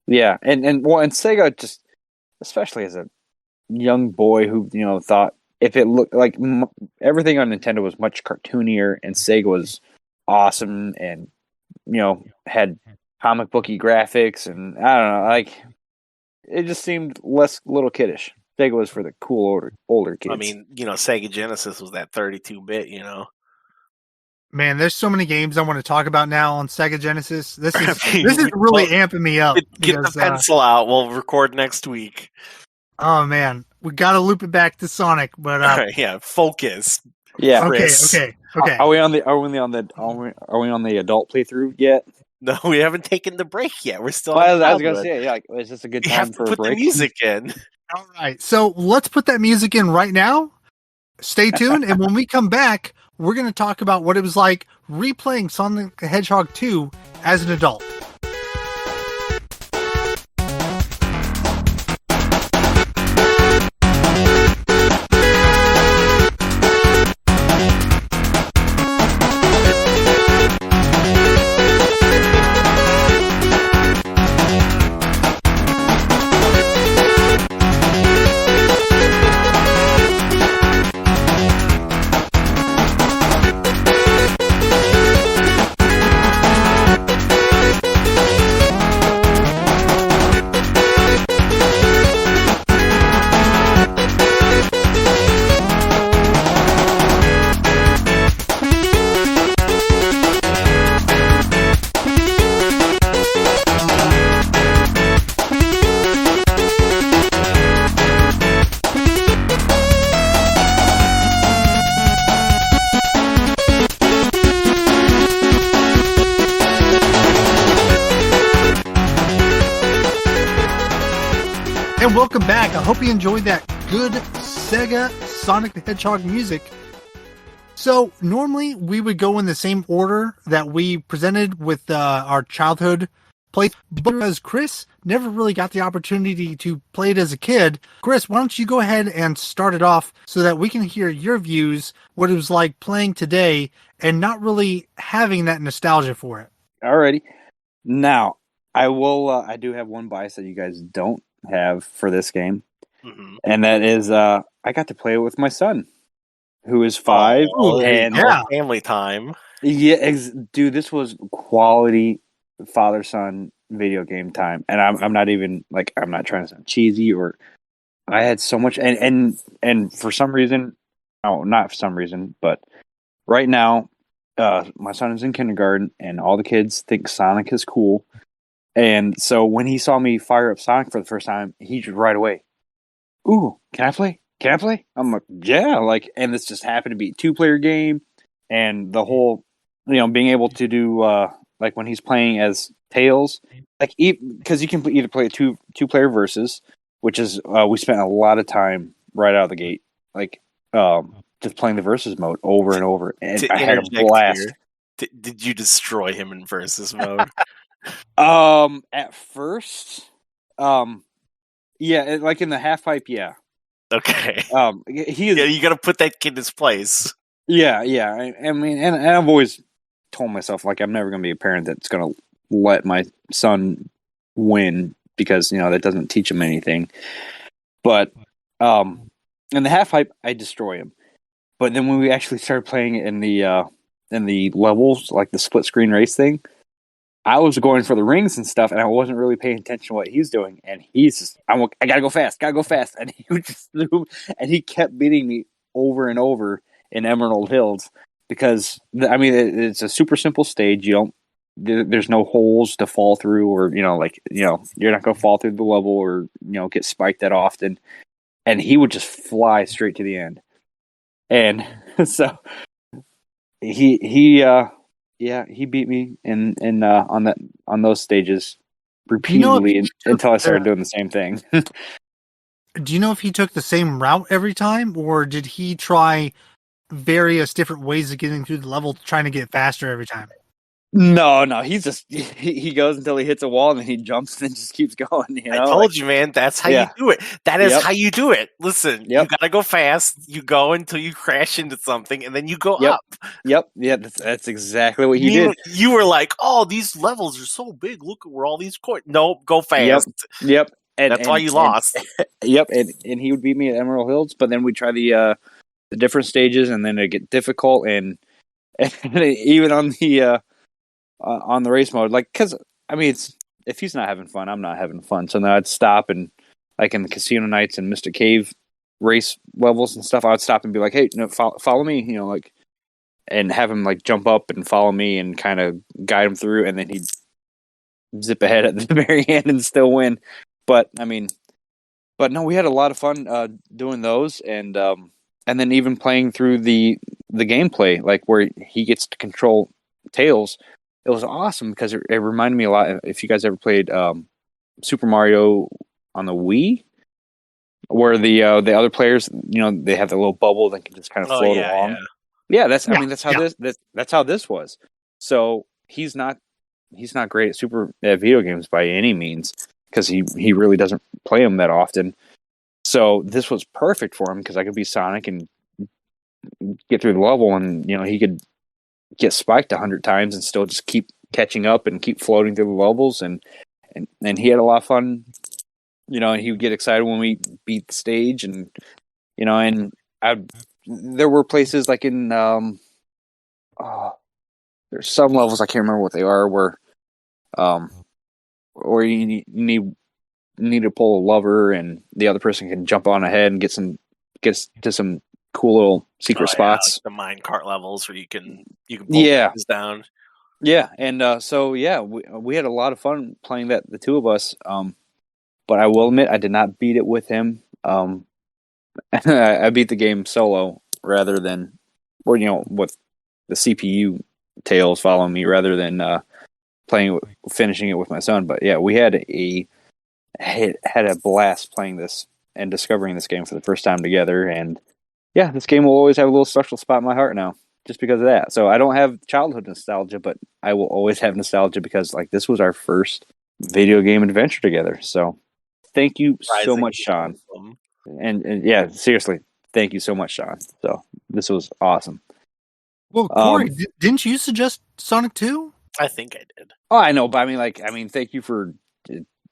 Yeah, and Sega, just especially as a young boy who thought if it looked like everything on Nintendo was much cartoonier, and Sega was awesome and had comic booky graphics, and I don't know, like it just seemed less little kiddish. Sega was for the cool older kids. I mean, Sega Genesis was that 32-bit, Man, there's so many games I want to talk about now on Sega Genesis. This is really amping me up. Get the pencil out. We'll record next week. Oh man, we got to loop it back to Sonic, but yeah, focus. Yeah. Okay. Are we on the adult playthrough yet? No, we haven't taken the break yet. We're still. Well, I was gonna say, is this a good time for a break? Put the music in. All right, so let's put that music in right now. Stay tuned, and when we come back, we're going to talk about what it was like replaying Sonic the Hedgehog 2 as an adult. And welcome back. I hope you enjoyed that good Sega Sonic the Hedgehog music. So normally we would go in the same order that we presented with our childhood play, but because Chris never really got the opportunity to play it as a kid, Chris, why don't you go ahead and start it off so that we can hear your views, what it was like playing today and not really having that nostalgia for it. Alrighty. Now, I will. I do have one bias that you guys don't have for this game, and that is I got to play it with my son, who is 5. Oh, and yeah. Family time. yeah, dude, this was quality father-son video game time, and I'm not even like I'm not trying to sound cheesy or I had so much, and for some reason, oh, not for some reason, but right now, my son is in kindergarten, and all the kids think Sonic is cool. And so when he saw me fire up Sonic for the first time, he just right away, "Ooh, can I play? Can I play?" I'm like, "Yeah!" Like, and this just happened to be a 2-player game, and the whole, being able to do like when he's playing as Tails, like because you can either play a two-player versus, which is we spent a lot of time right out of the gate, like just playing the versus mode over and over, and I had a blast. Did you destroy him in versus mode? At first, yeah, like in the half pipe, yeah. Okay. He is. Yeah, you got to put that kid in his place. Yeah. I mean, and I've always told myself like I'm never going to be a parent that's going to let my son win because that doesn't teach him anything. But in the half pipe, I destroy him. But then when we actually started playing it in the levels, like the split screen race thing, I was going for the rings and stuff, and I wasn't really paying attention to what he's doing. And he's just, I gotta go fast, and he would just threw, and he kept beating me over and over in Emerald Hills because it's a super simple stage. There's no holes to fall through, or you're not gonna fall through the level or get spiked that often. And he would just fly straight to the end, and so he beat me in on those stages repeatedly until I started doing the same thing. Do you know if he took the same route every time, or did he try various different ways of getting through the level, trying to get faster every time? No, he's just he goes until he hits a wall and then he jumps and just keeps going. I told you, man. That's how you do it. That is how you do it. Listen, you gotta go fast. You go until you crash into something, and then you go up. Yep. Yeah, that's exactly what he did. You were like, "Oh, these levels are so big. Look at where all these coins." Nope, go fast. Yep. That's why you lost. Yep. And he would beat me at Emerald Hills, but then we try the different stages, and then it get difficult, and even on the race mode, like, because it's if he's not having fun, I'm not having fun. So then I'd stop and like in the casino nights and Mr. Cave race levels and stuff, I would stop and be like, "Hey, no, follow me," like, and have him like jump up and follow me and kind of guide him through, and then he'd zip ahead at the very end and still win. But no, we had a lot of fun doing those, and then even playing through the gameplay, like where he gets to control Tails. It was awesome because it reminded me a lot. If you guys ever played Super Mario on the Wii, where the other players, they have the little bubble that can just kind of float along. Yeah, that's how this was. So he's not great at video games by any means because he really doesn't play them that often. So this was perfect for him because I could be Sonic and get through the level, and he could get spiked 100 times and still just keep catching up and keep floating through the levels, and he had a lot of fun, and he would get excited when we beat the stage, and and there were places like in there's some levels I can't remember what they are where or you need to pull a lever and the other person can jump on ahead and get to some cool little secret spots. Like the minecart levels where you can pull things down. Yeah, and we had a lot of fun playing that, the two of us. But I will admit I did not beat it with him. I beat the game solo rather than, or with the CPU Tails following me rather than finishing it with my son. But yeah, we had a blast playing this and discovering this game for the first time together, and yeah, this game will always have a little special spot in my heart now. just because of that. So I don't have childhood nostalgia, but I will always have nostalgia because like this was our first video game adventure together. So thank you so Rising much, Sean. awesome. And yeah, seriously, thank you so much, Sean. So this was awesome. Well, Cory, didn't you suggest Sonic 2? I think I did. Oh, I know, but I mean, thank you for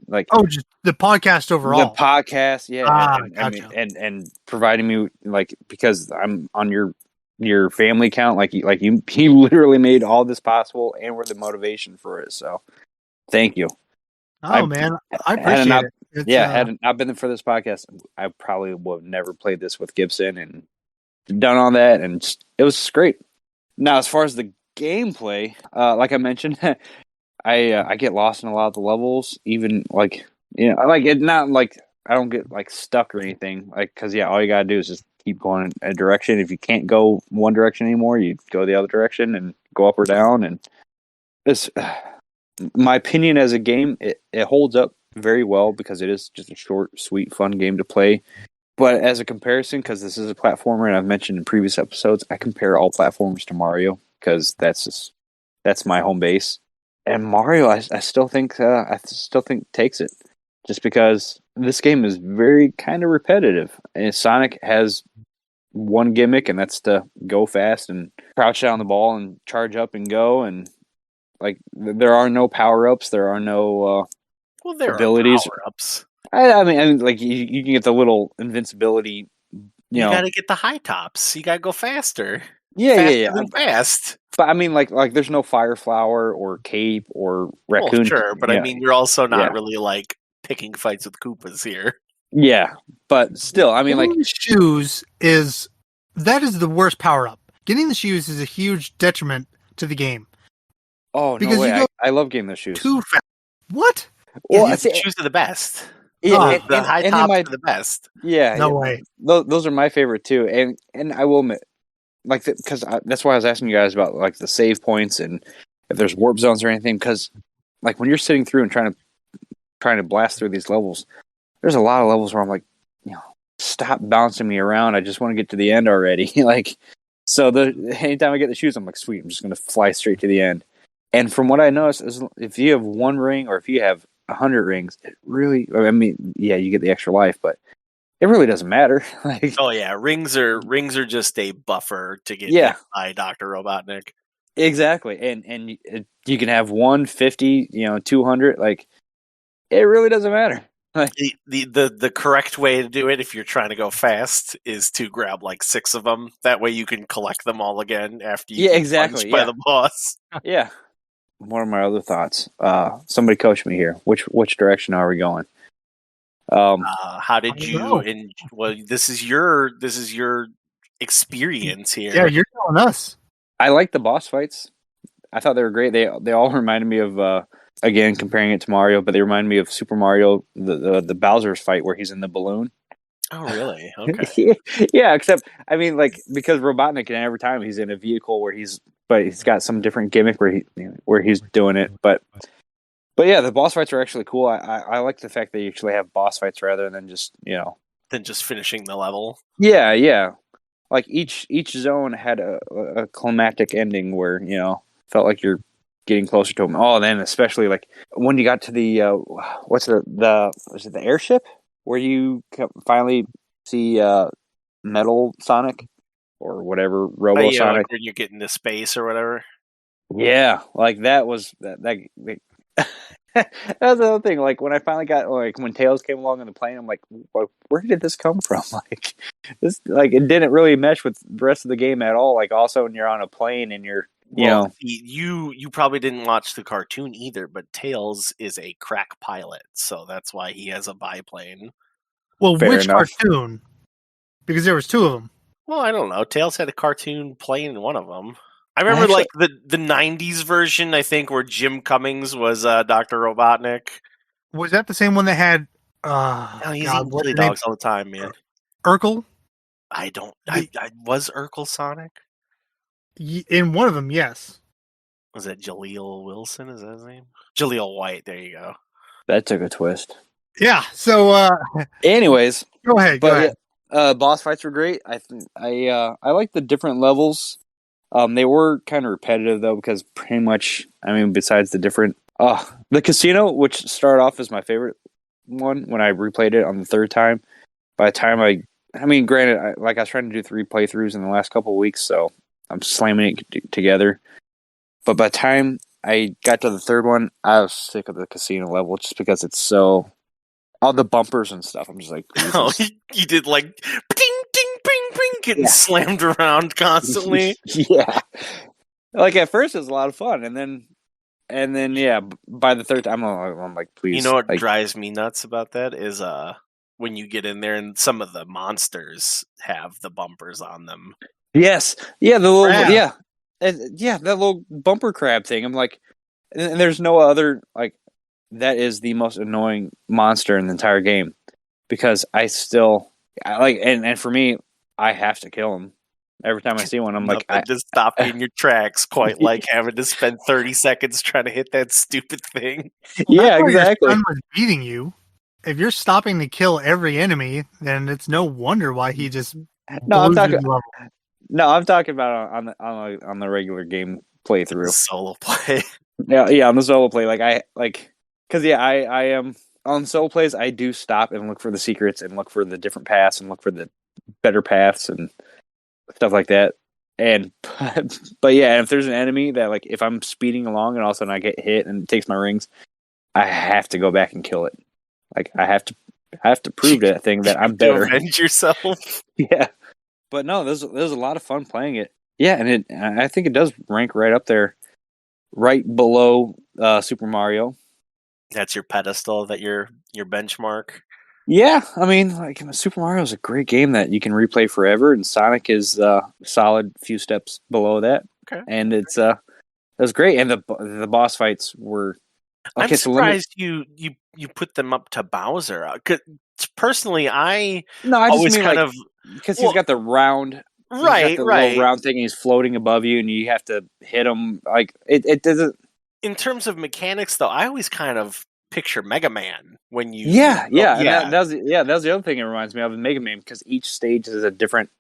like just the podcast overall. the podcast, yeah, and, gotcha. and providing me like because I'm on your family account, like you he literally made all this possible and were the motivation for it. So thank you. Man, I appreciate it. Had it not been for this podcast, I probably would have never played this with Gibson and done all that, and it was great. Now, as far as the gameplay, like I mentioned, I get lost in a lot of the levels, even like I like it. Not like I don't get like stuck or anything, like because all you gotta do is just keep going in a direction. If you can't go one direction anymore, you go the other direction and go up or down. And this, my opinion as a game, it holds up very well because it is just a short, sweet, fun game to play. But as a comparison, because this is a platformer, and I've mentioned in previous episodes, I compare all platformers to Mario because that's my home base. And Mario, I still think takes it, just because this game is very kind of repetitive. And Sonic has one gimmick, and that's to go fast and crouch down the ball and charge up and go. And like there are no power ups, there are no there abilities. are power ups. I mean, like you can get the little invincibility. You know, got to get the high tops. You got to go faster. Yeah. Fast. But I mean, like there's no fire flower or cape or raccoon. Well, sure, but I mean, you're also not really like picking fights with Koopas here. Yeah, but still, I mean, getting the shoes is the worst power up. Getting the shoes is a huge detriment to the game. Oh, because no way! I love getting the shoes. Too fast. What? Well, the shoes are the best. Yeah, the high tops are the best. Yeah, no way. Those are my favorite too, and I will admit, like, because that's why I was asking you guys about like the save points and if there's warp zones or anything. Because like when you're sitting through and trying to blast through these levels, there's a lot of levels where I'm like, stop bouncing me around. I just want to get to the end already. Like, so anytime I get the shoes, I'm like, sweet, I'm just going to fly straight to the end. And from what I noticed, is if you have one ring or if you have 100 rings, it really, I mean, yeah, you get the extra life, but it really doesn't matter. Like, oh yeah, rings are just a buffer to get hit by Dr. Robotnik. Exactly, and you can have 150, 200. Like, it really doesn't matter. Like, the correct way to do it, if you're trying to go fast, is to grab like 6 of them. That way, you can collect them all again after you get punched by the boss. Yeah. What are my other thoughts? Somebody coach me here. Which direction are we going? How did you? Well, this is your experience here. Yeah, you're telling us. I like the boss fights. I thought they were great. They all reminded me of again comparing it to Mario, but they reminded me of Super Mario the Bowser's fight where he's in the balloon. Oh, really? Okay. Yeah, except I mean, like because Robotnik, and every time he's in a vehicle where he's got some different gimmick where he's doing it, but yeah, the boss fights are actually cool. I like the fact that you actually have boss fights rather than just than just finishing the level. Yeah. Like each zone had a climactic ending where felt like you're getting closer to him. Oh, then especially like when you got to the was it the airship where you finally see Metal Sonic or whatever Robo Sonic like when you get into space or whatever. Yeah, like that was that. That was the other thing. Like when I finally got when Tails came along on the plane, I'm like, where did this come from? Like this, like it didn't really mesh with the rest of the game at all. Like also when you're on a plane and you're you probably didn't watch the cartoon either, but Tails is a crack pilot, so that's why he has a biplane. Well, which cartoon? Because there was 2 of them. Well, I don't know. Tails had a cartoon plane in one of them. I remember like the 90s version, I think, where Jim Cummings was Dr. Robotnik. Was that the same one that had he's eating chili dogs all the time, man. Urkel? I was Urkel Sonic? In one of them, yes. Was that Jaleel Wilson? Is that his name? Jaleel White, there you go. That took a twist. Yeah, so anyways. Go ahead. Boss fights were great. I like the different levels. They were kind of repetitive though, because pretty much, I mean, besides the different, the casino, which started off as my favorite one when I replayed it on the third time. By the time I mean, granted, I was trying to do 3 playthroughs in the last couple of weeks, so I'm slamming it together. But by the time I got to the third one, I was sick of the casino level just because it's so all the bumpers and stuff. I'm just like, Oh, you did like ding, ding, bing, bing, getting slammed around constantly. Yeah. Like at first it was a lot of fun, and then yeah, by the third time I'm like, please. You know what like, drives me nuts about that is when you get in there and some of the monsters have the bumpers on them. Yes, yeah, the little Crab. that little bumper crab thing. I'm like, and there's no other like that is the most annoying monster in the entire game because I like and for me I have to kill him every time I see one. I'm like, just stop you in your tracks, quite like having to spend 30 seconds trying to hit that stupid thing. Well, yeah, that's why exactly. Your son was beating you. If you're stopping to kill every enemy, then it's no wonder why he just No, I'm blew talking. through the level. No, I'm talking about on the regular game playthrough. Solo play. Yeah, on the solo play. Because I am on solo plays. I do stop and look for the secrets and look for the different paths and look for the better paths and stuff like that. And but yeah, if there's an enemy that like if I'm speeding along and all of a sudden I get hit and it takes my rings, I have to go back and kill it. Like I have to prove to that thing that I'm better. Avenge yourself. Yeah, but no, there's a lot of fun playing it. Yeah, and I think it does rank right up there, right below Super Mario. That's your pedestal. That your benchmark. Yeah, I mean, like Super Mario is a great game that you can replay forever, and Sonic is a solid few steps below that. Okay, and it was great, and the boss fights were. Okay, I'm surprised you put them up to Bowser. 'Cause personally, I just always mean kind like of because he's got the round. He's got the little round thing, and he's floating above you, and you have to hit him. Like it doesn't. In terms of mechanics, though, I always kind of picture Mega Man when you. And that was the other thing it reminds me of Mega Man because each stage is a different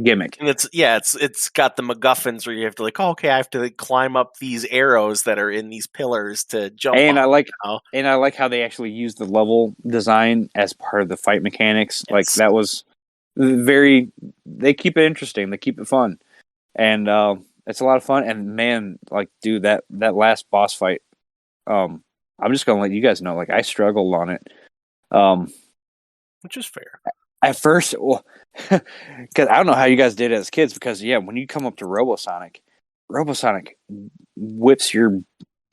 gimmick. And it's got the MacGuffins where you have to like, I have to like, climb up these arrows that are in these pillars to jump. And on, I like how they actually use the level design as part of the fight mechanics. Yes. Like that was they keep it interesting, they keep it fun, and it's a lot of fun. And man, like dude, that last boss fight, I'm just gonna let you guys know, like I struggled on it, which is fair. At first, because I don't know how you guys did it as kids, because when you come up to Robosonic whips your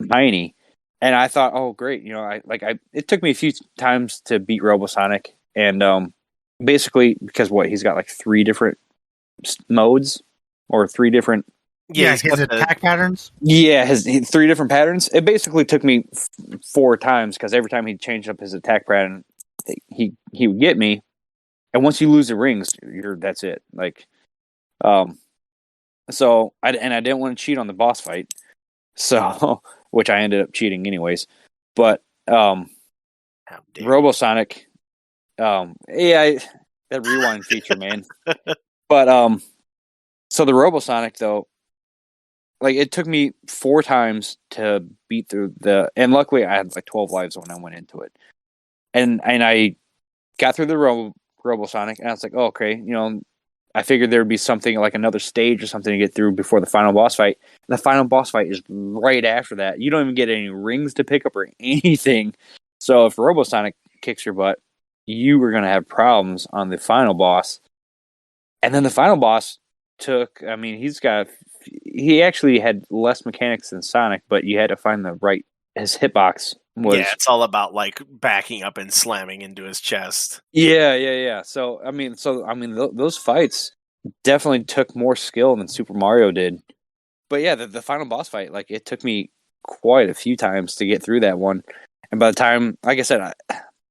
hiney, and I thought, oh great, it took me a few times to beat Robosonic, and basically because he's got like 3 different modes or 3 different his attack patterns. Yeah, his 3 different patterns. It basically took me 4 times because every time he changed up his attack pattern, he would get me. And once you lose the rings, that's it. Like, so I didn't want to cheat on the boss fight, so which I ended up cheating anyways. But Robosonic, that rewind feature, man. But so the Robosonic though, like it took me 4 times to beat through and luckily I had like 12 lives when I went into it, and I got through the Robosonic, and I was like, oh, okay, I figured there would be something like another stage or something to get through before the final boss fight. And the final boss fight is right after that. You don't even get any rings to pick up or anything. So if Robosonic kicks your butt, you were going to have problems on the final boss. And then the final boss he actually had less mechanics than Sonic, but you had to find his hitbox. It's all about like backing up and slamming into his chest. Yeah. So those fights definitely took more skill than Super Mario did. But yeah, the final boss fight, like it took me quite a few times to get through that one. And by the time, like I said,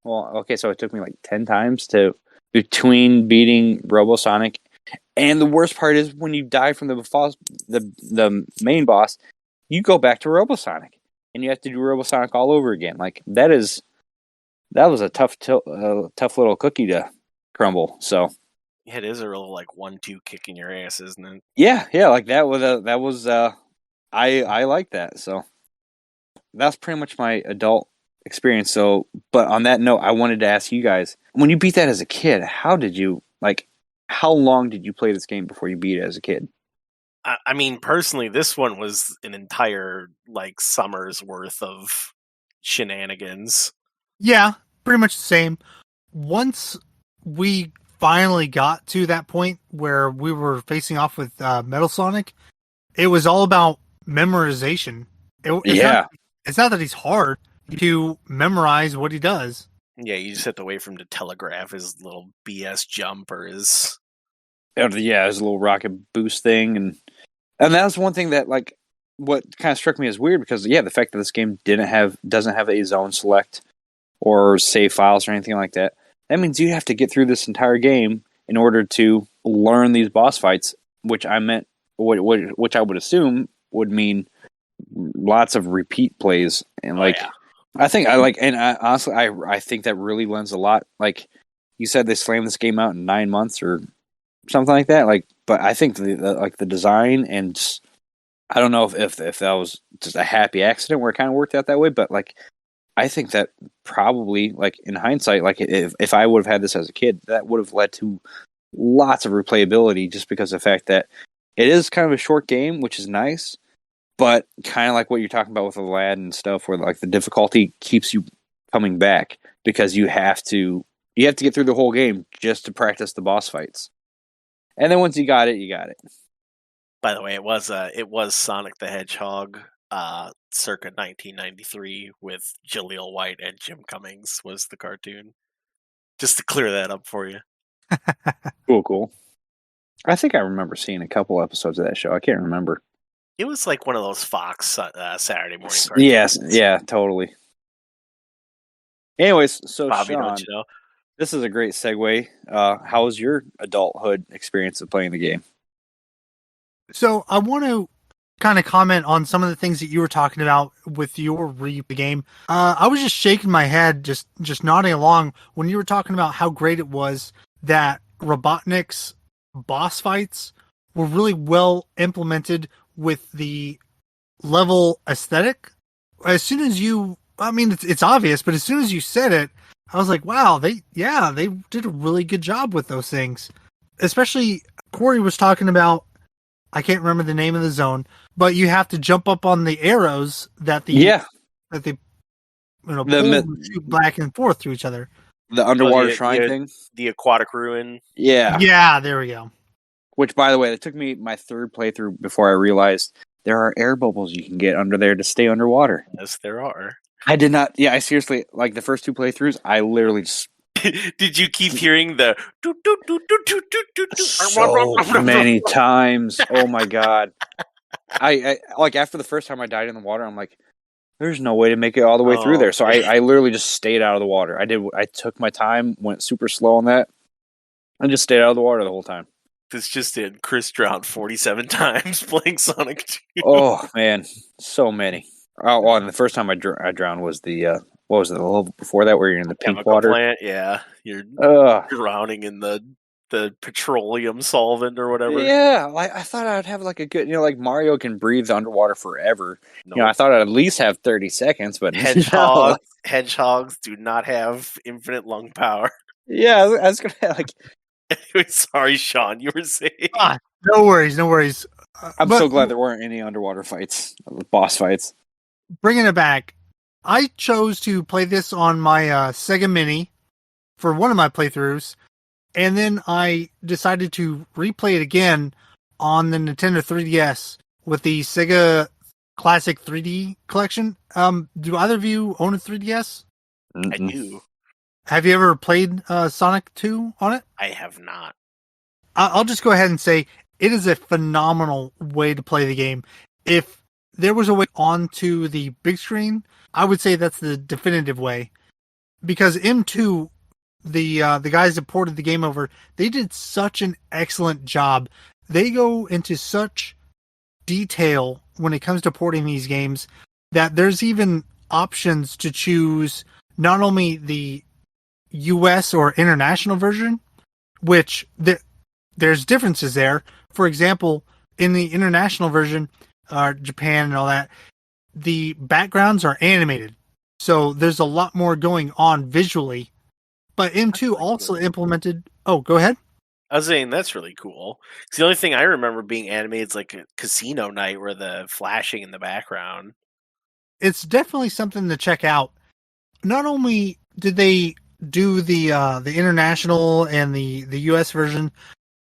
so it took me like 10 times between beating Robosonic. And the worst part is when you die from the main boss, you go back to Robosonic. And you have to do Robosonic all over again. Like that was a tough little cookie to crumble. So It is a real like 1-2 kicking your ass, isn't it? Yeah, like that was I like that. So that's pretty much my adult experience. So, but on that note, I wanted to ask you guys, when you beat that as a kid, how long did you play this game before you beat it as a kid? I mean, personally, this one was an entire like summer's worth of shenanigans. Yeah, pretty much the same. Once we finally got to that point where we were facing off with Metal Sonic, it was all about memorization. It's not that he's hard to memorize what he does. Yeah, you just have to wait for him to telegraph his little BS jump or his. Yeah, his little rocket boost thing, and that's one thing that like what kind of struck me as weird because the fact that this game doesn't have a zone select or save files or anything like that. That means you have to get through this entire game in order to learn these boss fights, which I would assume would mean lots of repeat plays and honestly I think that really lends a lot. Like you said, they slammed this game out in 9 months or something like that. Like, but I think the design and just, I don't know if that was just a happy accident where it kind of worked out that way, but like I think that probably, like in hindsight, like if I would have had this as a kid, that would have led to lots of replayability just because of the fact that it is kind of a short game, which is nice, but kind of like what you're talking about with Aladdin and stuff, where like the difficulty keeps you coming back because you have to get through the whole game just to practice the boss fights. And then once you got it, you got it. By the way, it was Sonic the Hedgehog, circa 1993, with Jaleel White and Jim Cummings was the cartoon. Just to clear that up for you. Cool. I think I remember seeing a couple episodes of that show. I can't remember. It was like one of those Fox Saturday morning cartoons. Yes, yeah, totally. Anyways, so Bobby, Sean, don't you know? this is a great segue. How was your adulthood experience of playing the game? So I want to kind of comment on some of the things that you were talking about with your the game. I was just shaking my head, just nodding along when you were talking about how great it was that Robotnik's boss fights were really well implemented with the level aesthetic. As soon as it's obvious, but as soon as you said it, I was like, wow, they did a really good job with those things. Especially Cory was talking about, I can't remember the name of the zone, but you have to jump up on the arrows that they pull and shoot back and forth to each other. The underwater shrine thing? The aquatic ruin. Yeah. Yeah, there we go. Which, by the way, it took me my third playthrough before I realized there are air bubbles you can get under there to stay underwater. Yes, there are. I did not. Yeah, I seriously, like the first two playthroughs, I literally just... Did you keep hearing the... So many times. Oh my God. I like after the first time I died in the water, I'm like, there's no way to make it all the way through there. So I literally just stayed out of the water. I took my time, went super slow on that, and just stayed out of the water the whole time. This just did. Chris drowned 47 times playing Sonic 2. Oh man, so many. Oh, well, and the first time I drowned was the what was it, the level before that where you're in the pink water? Plant, yeah, you're drowning in the petroleum solvent or whatever. Yeah, I thought I'd have like a good, like Mario can breathe underwater forever. Nope. I thought I'd at least have 30 seconds, but hedgehogs do not have infinite lung power. Yeah, I was gonna like. Anyway, sorry, Sean, you were saying. No worries. I'm so glad there weren't any underwater fights, boss fights. Bringing it back, I chose to play this on my Sega Mini for one of my playthroughs, and then I decided to replay it again on the Nintendo 3DS with the Sega Classic 3D collection. Do either of you own a 3DS? Mm-mm. I do. Have you ever played Sonic 2 on it? I have not. I'll just go ahead and say it is a phenomenal way to play the game. If there was a way onto the big screen, I would say that's the definitive way. Because M2, the guys that ported the game over, they did such an excellent job. They go into such detail when it comes to porting these games that there's even options to choose not only the US or international version, which there's differences there. For example, in the international version, Japan and all that, the backgrounds are animated. So there's a lot more going on visually. But M2 also implemented... Oh, go ahead. I was saying that's really cool. 'Cause the only thing I remember being animated is like a casino night where the flashing in the background. It's definitely something to check out. Not only did they do the international and the US version,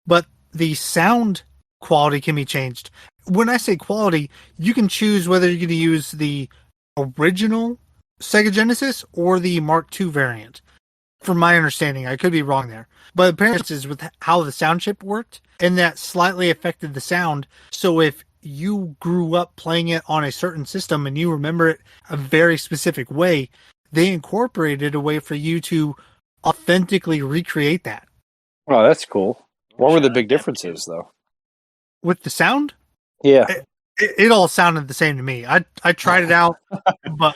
but the sound quality can be changed. When I say quality, you can choose whether you're going to use the original Sega Genesis or the Mark II variant. From my understanding, I could be wrong there. But appearances with how the sound chip worked, and that slightly affected the sound. So if you grew up playing it on a certain system and you remember it a very specific way, they incorporated a way for you to authentically recreate that. Oh, that's cool. What were the big differences, though? With the sound? Yeah. It all sounded the same to me. I tried it out, but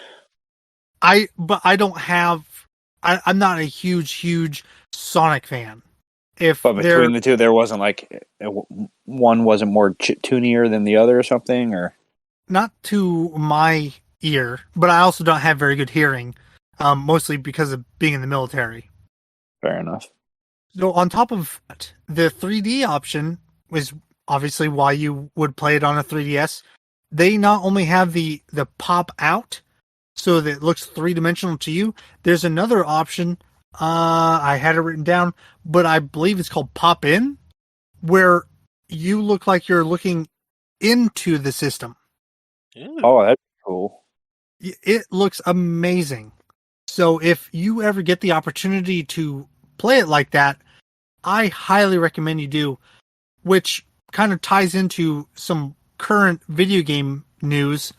I don't have... I'm not a huge Sonic fan. But between the two, there wasn't like one wasn't more chiptunier than the other or something, or not to my ear. But I also don't have very good hearing, mostly because of being in the military. Fair enough. So on top of that, the 3D option was obviously why you would play it on a 3DS. They not only have the pop out, so that it looks three-dimensional to you. There's another option. I had it written down, but I believe it's called Pop In, where you look like you're looking into the system. Ooh. Oh, that's cool. It looks amazing. So if you ever get the opportunity to play it like that, I highly recommend you do, which kind of ties into some current video game news.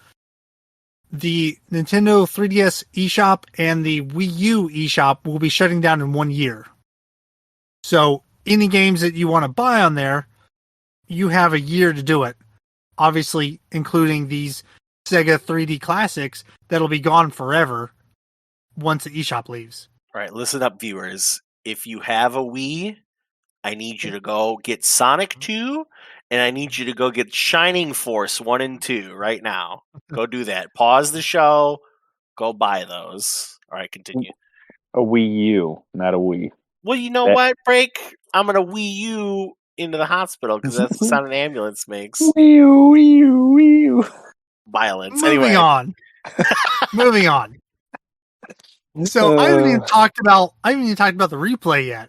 The Nintendo 3DS eShop and the Wii U eShop will be shutting down in 1 year. So any games that you want to buy on there, you have a year to do it. Obviously, including these Sega 3D classics that'll be gone forever once the eShop leaves. All right, listen up, viewers. If you have a Wii, I need you to go get Sonic 2, and I need you to go get Shining Force 1 and 2 right now. Go do that. Pause the show. Go buy those. All right, continue. A Wii U, not a Wii. Well, you know what, Break? I'm going to Wii U into the hospital because that's the sound an ambulance makes. Wii U, Wii U, Wii U. Violence. Moving on. Moving on. So I haven't even talked about the replay yet.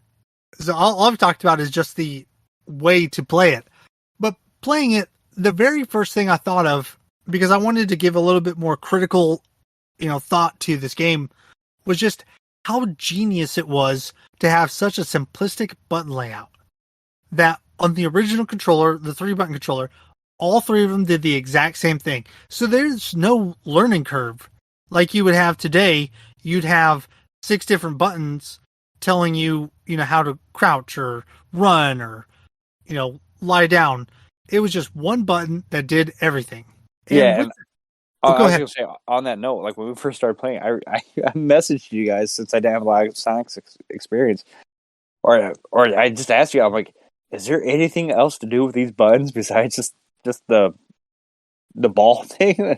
So all I've talked about is just the way to play it. But playing it, the very first thing I thought of, because I wanted to give a little bit more critical, thought to this game, was just how genius it was to have such a simplistic button layout. That on the original controller, the 3-button controller, all three of them did the exact same thing. So there's no learning curve. Like you would have today, you'd have 6 different buttons telling you, how to crouch or run or, lie down. It was just one button that did everything. And go ahead. I was going to say, on that note, like when we first started playing, I messaged you guys since I didn't have a lot of Sonic experience. Or I just asked you, I'm like, is there anything else to do with these buttons besides just the ball thing?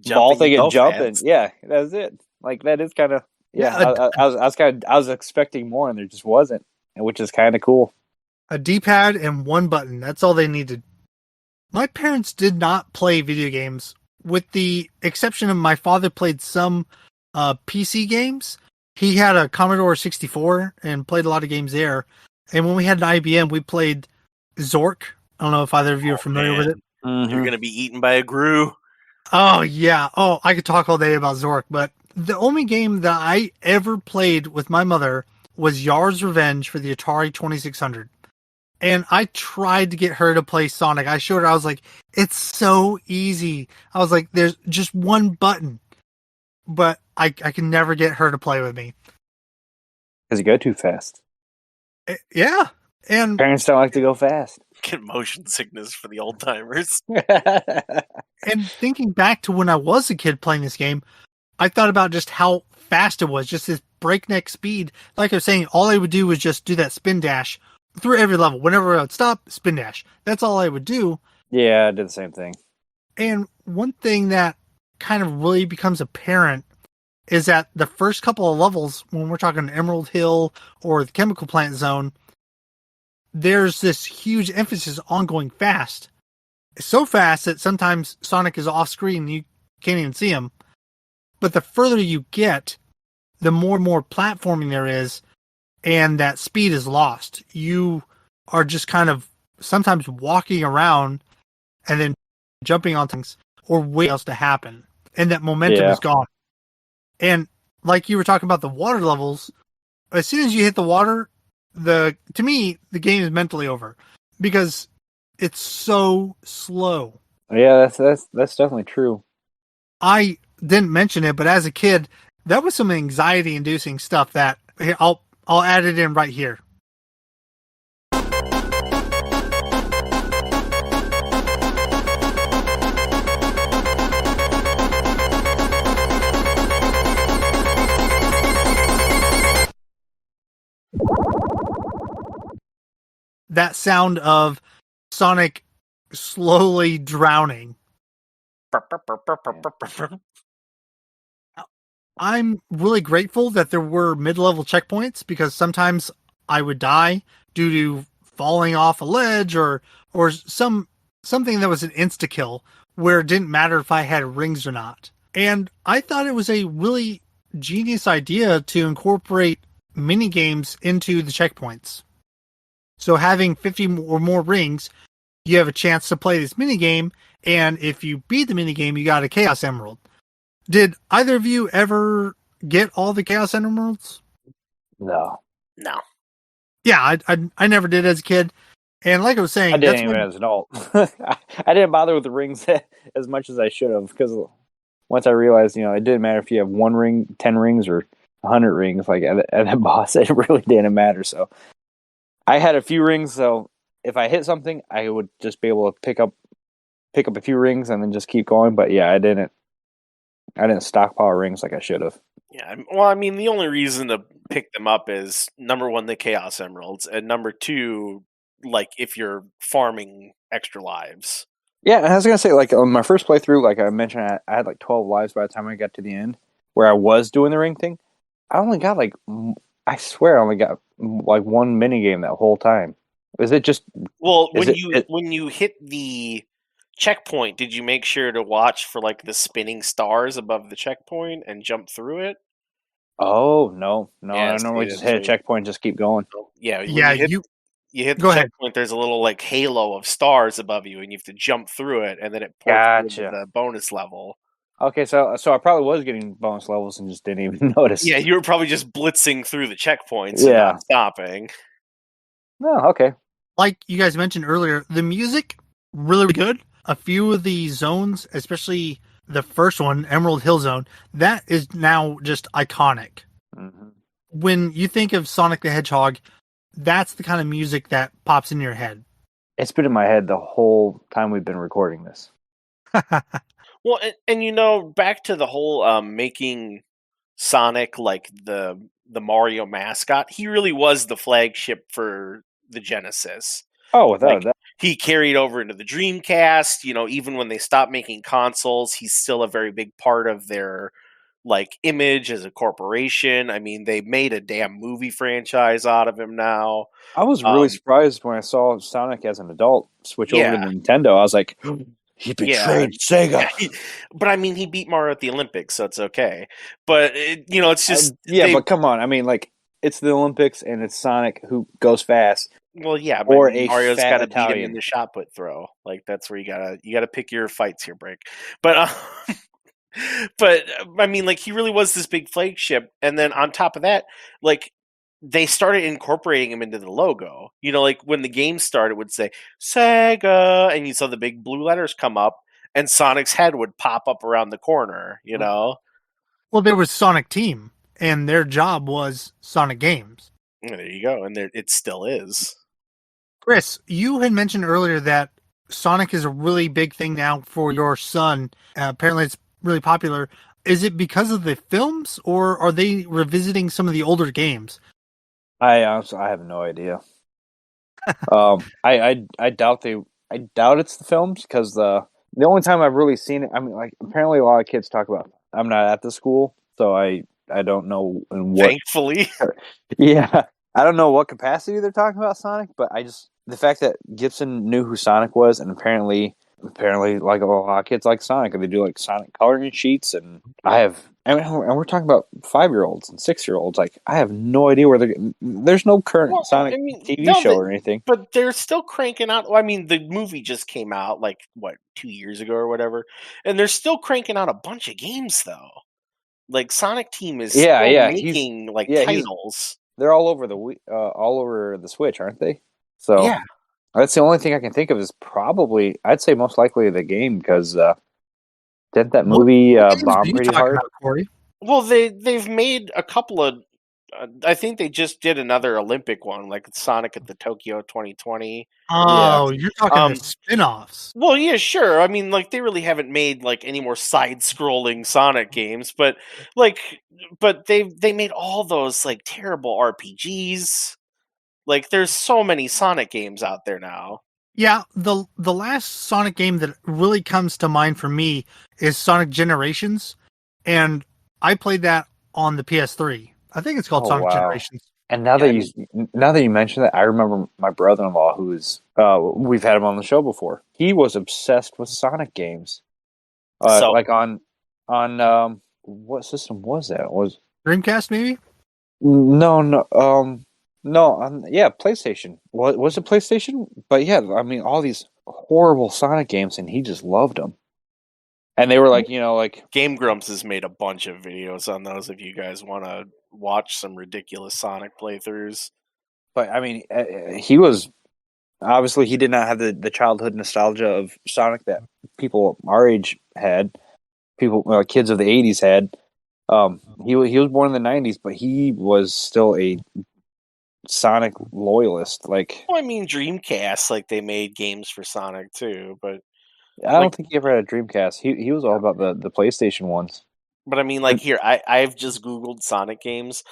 Ball thing and jumping. Yeah, that's it. Like that is kind of I was expecting more, and there just wasn't, which is kind of cool. A D-pad and one button. That's all they needed. My parents did not play video games, with the exception of my father played some PC games. He had a Commodore 64 and played a lot of games there. And when we had an IBM, we played Zork. I don't know if either of you are familiar with it. Mm-hmm. You're going to be eaten by a Gru. Oh, yeah. Oh, I could talk all day about Zork, but the only game that I ever played with my mother was Yar's Revenge for the Atari 2600. And I tried to get her to play Sonic. I showed her, I was like, it's so easy. I was like, there's just one button. But I can never get her to play with me. Because you go too fast. Yeah. And parents don't like to go fast. Get motion sickness for the old timers. And thinking back to when I was a kid playing this game, I thought about just how fast it was, just this breakneck speed. Like I was saying, all I would do was just do that spin dash through every level. Whenever I would stop, spin dash. That's all I would do. Yeah, I did the same thing. And one thing that kind of really becomes apparent is that the first couple of levels, when we're talking Emerald Hill or the Chemical Plant Zone, there's this huge emphasis on going fast. So fast that sometimes Sonic is off screen and you can't even see him. But the further you get, the more and more platforming there is, and that speed is lost. You are just kind of sometimes walking around and then jumping on things or waiting else to happen. And that momentum is gone. And like you were talking about the water levels, as soon as you hit the water, to me, the game is mentally over because it's so slow. Yeah, that's definitely true. I didn't mention it, but as a kid, that was some anxiety-inducing stuff that here, I'll add it in right here. That sound of Sonic slowly drowning. I'm really grateful that there were mid-level checkpoints because sometimes I would die due to falling off a ledge or something that was an insta-kill where it didn't matter if I had rings or not. And I thought it was a really genius idea to incorporate mini games into the checkpoints. So having 50 or more rings, you have a chance to play this mini game, and if you beat the mini game, you got a Chaos Emerald. Did either of you ever get all the Chaos Emeralds? No. Yeah, I never did as a kid, and like I was saying, I didn't even as an adult. I didn't bother with the rings as much as I should have because once I realized, it didn't matter if you have 1 ring, 10 rings, or 100 rings. Like at that boss, it really didn't matter. So I had a few rings, so if I hit something, I would just be able to pick up a few rings and then just keep going. But yeah, I didn't stockpile rings like I should have. Yeah, well, I mean, the only reason to pick them up is number 1, the Chaos Emeralds, and number 2, like if you're farming extra lives. Yeah, and I was gonna say, like on my first playthrough, like I mentioned, I had like 12 lives by the time I got to the end, where I was doing the ring thing. I only got I swear I only got like 1 mini game that whole time. Is it just? Well, when you hit the checkpoint, did you make sure to watch for like the spinning stars above the checkpoint and jump through it? Oh no! Yeah, I normally just hit a checkpoint and just keep going. Yeah, you hit the go checkpoint. ahead. There's a little like halo of stars above you, and you have to jump through it, and then it ports Gotcha. into the bonus level. Okay, so I probably was getting bonus levels and just didn't even notice. Yeah, you were probably just blitzing through the checkpoints and not stopping. No, okay. Like you guys mentioned earlier, the music really good. A few of the zones, especially the first one, Emerald Hill Zone, that is now just iconic. Mm-hmm. When you think of Sonic the Hedgehog, that's the kind of music that pops in your head. It's been in my head the whole time we've been recording this. Well, and back to the whole making Sonic like the Mario mascot, he really was the flagship for the Genesis. Oh, without that. He carried over into the Dreamcast. Even when they stopped making consoles, he's still a very big part of their image as a corporation. I mean, they made a damn movie franchise out of him now. I was really surprised when I saw Sonic as an adult switch over to Nintendo. I was like, he betrayed Sega. But I mean, he beat Mario at the Olympics, so it's okay. But it's just but come on. I mean, it's the Olympics and it's Sonic who goes fast. Well, yeah, but Mario's got to beat him in the shot put throw. That's where you gotta pick your fights here, Brick. But but I mean, he really was this big flagship, and then on top of that, they started incorporating him into the logo. When the game started, it would say Sega, and you saw the big blue letters come up, and Sonic's head would pop up around the corner. Well, there was Sonic Team, and their job was Sonic Games. And there you go, and it still is. Chris, you had mentioned earlier that Sonic is a really big thing now for your son. Apparently, it's really popular. Is it because of the films, or are they revisiting some of the older games? I have no idea. I doubt it's the films because the only time I've really seen it, I mean, like apparently a lot of kids talk about. I'm not at the school, so I don't know in what. Thankfully. Yeah, I don't know what capacity they're talking about Sonic, but the fact that Gibson knew who Sonic was, and apparently like a lot of kids like Sonic, and they do like Sonic coloring sheets, and and we're talking about 5-year-olds and 6-year-olds. Like I have no idea there's no current Well, Sonic I mean, TV no, show or anything. but they're still cranking out. Well, I mean, the movie just came out like what 2 years ago or whatever, and they're still cranking out a bunch of games though. Like Sonic Team is Yeah, still yeah, making like he's titles. they're all over the Switch, aren't they? So Yeah. that's the only thing I can think of is probably I'd say most likely the game because didn't that movie What games are bomb you pretty talking hard? about, Corey? Well, they've made a couple of. I think they just did another Olympic one, like Sonic at the Tokyo 2020. Yeah, Oh, you're talking the spin-offs. Well, yeah, sure. I mean, like they really haven't made like any more side-scrolling Sonic games, but like, but they made all those like terrible RPGs. Like, there's so many Sonic games out there now. Yeah, the last Sonic game that really comes to mind for me is Sonic Generations, and I played that on the PS3. I think it's called Oh Sonic wow! Generations. And Yeah, I mean, now that you mention that, I remember my brother-in-law, who's we've had him on the show before. He was obsessed with Sonic games. so Like on what system was that? Was Dreamcast, maybe? no no no yeah, PlayStation. Was it PlayStation? But yeah, I mean all these horrible Sonic games, and he just loved them. And they were like, like Game Grumps has made a bunch of videos on those. If you guys want to watch some ridiculous Sonic playthroughs, but I mean, he was obviously he did not have the childhood nostalgia of Sonic that people our age had, people kids of the '80s had. He was born in the '90s, but he was still a Sonic loyalist. Like well, I mean, Dreamcast, like they made games for Sonic too, but I like, don't think he ever had a Dreamcast. He was all about the PlayStation ones. but I mean, like here, I've just Googled Sonic games.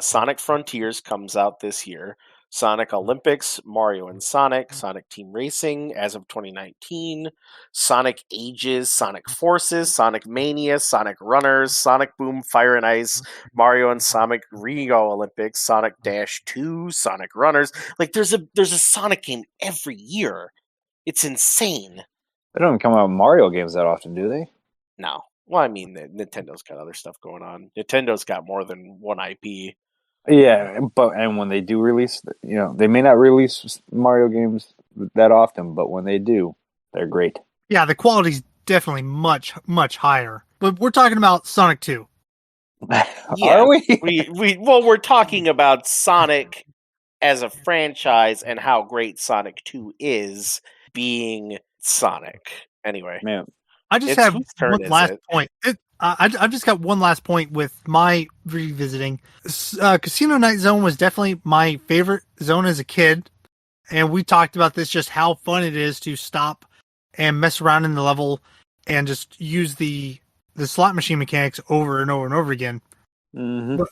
Sonic Frontiers comes out this year. Sonic Olympics, Mario and Sonic, Sonic Team Racing as of 2019, Sonic Ages, Sonic Forces, Sonic Mania, Sonic Runners, Sonic Boom, Fire and Ice, Mario and Sonic Rio Olympics, Sonic Dash 2, Sonic Runners. Like there's a Sonic game every year. It's insane. They don't even come out with Mario games that often, do they? No. Well, I mean, Nintendo's got other stuff going on. Nintendo's got more than one IP. Yeah, but when they do release, they may not release Mario games that often, but when they do, they're great. Yeah, the quality's definitely much, much higher. But we're talking about Sonic 2. Yeah, Are we? we're talking about Sonic as a franchise and how great Sonic 2 is being Sonic. Anyway, Man, I just it's have whose turn one is last it? point. I've just got one last point with my revisiting. Casino Night Zone was definitely my favorite zone as a kid, and we talked about this, just how fun it is to stop and mess around in the level and just use the slot machine mechanics over and over and over again. mm-hmm.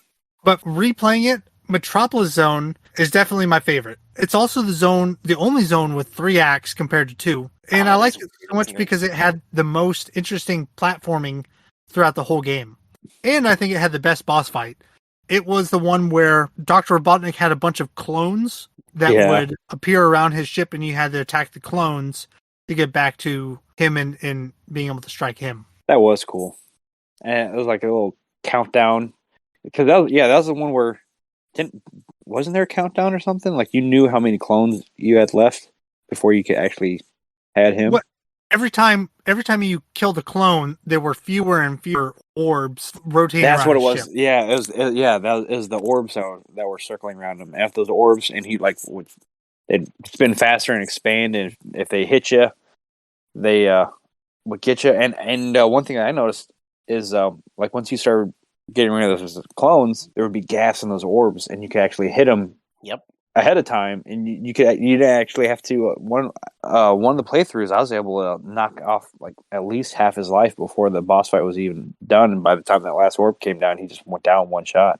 But replaying it, Metropolis Zone is definitely my favorite. It's also the only zone with 3 acts compared to 2. And I that liked is it so weird, much isn't it? because it had the most interesting platforming throughout the whole game. And I think it had the best boss fight. It was the one where Dr. Robotnik had a bunch of clones that would appear around his ship, and you had to attack the clones to get back to him and being able to strike him. That was cool. And it was like a little countdown. Because that was the one where wasn't there a countdown or something? Like you knew how many clones you had left before you could actually had him. What? Every time you killed a clone, there were fewer and fewer orbs rotating That's around what it his was. ship. Yeah, that was the orbs that were circling around him. After those orbs, and he they'd spin faster and expand, and if they hit you, they would get you. And one thing I noticed is like once you started getting rid of those clones, there would be gas in those orbs, and you could actually hit them. Yep. Ahead of time, and you didn't actually have to one of the playthroughs. I was able to knock off like at least half his life before the boss fight was even done. And by the time that last orb came down, he just went down one shot.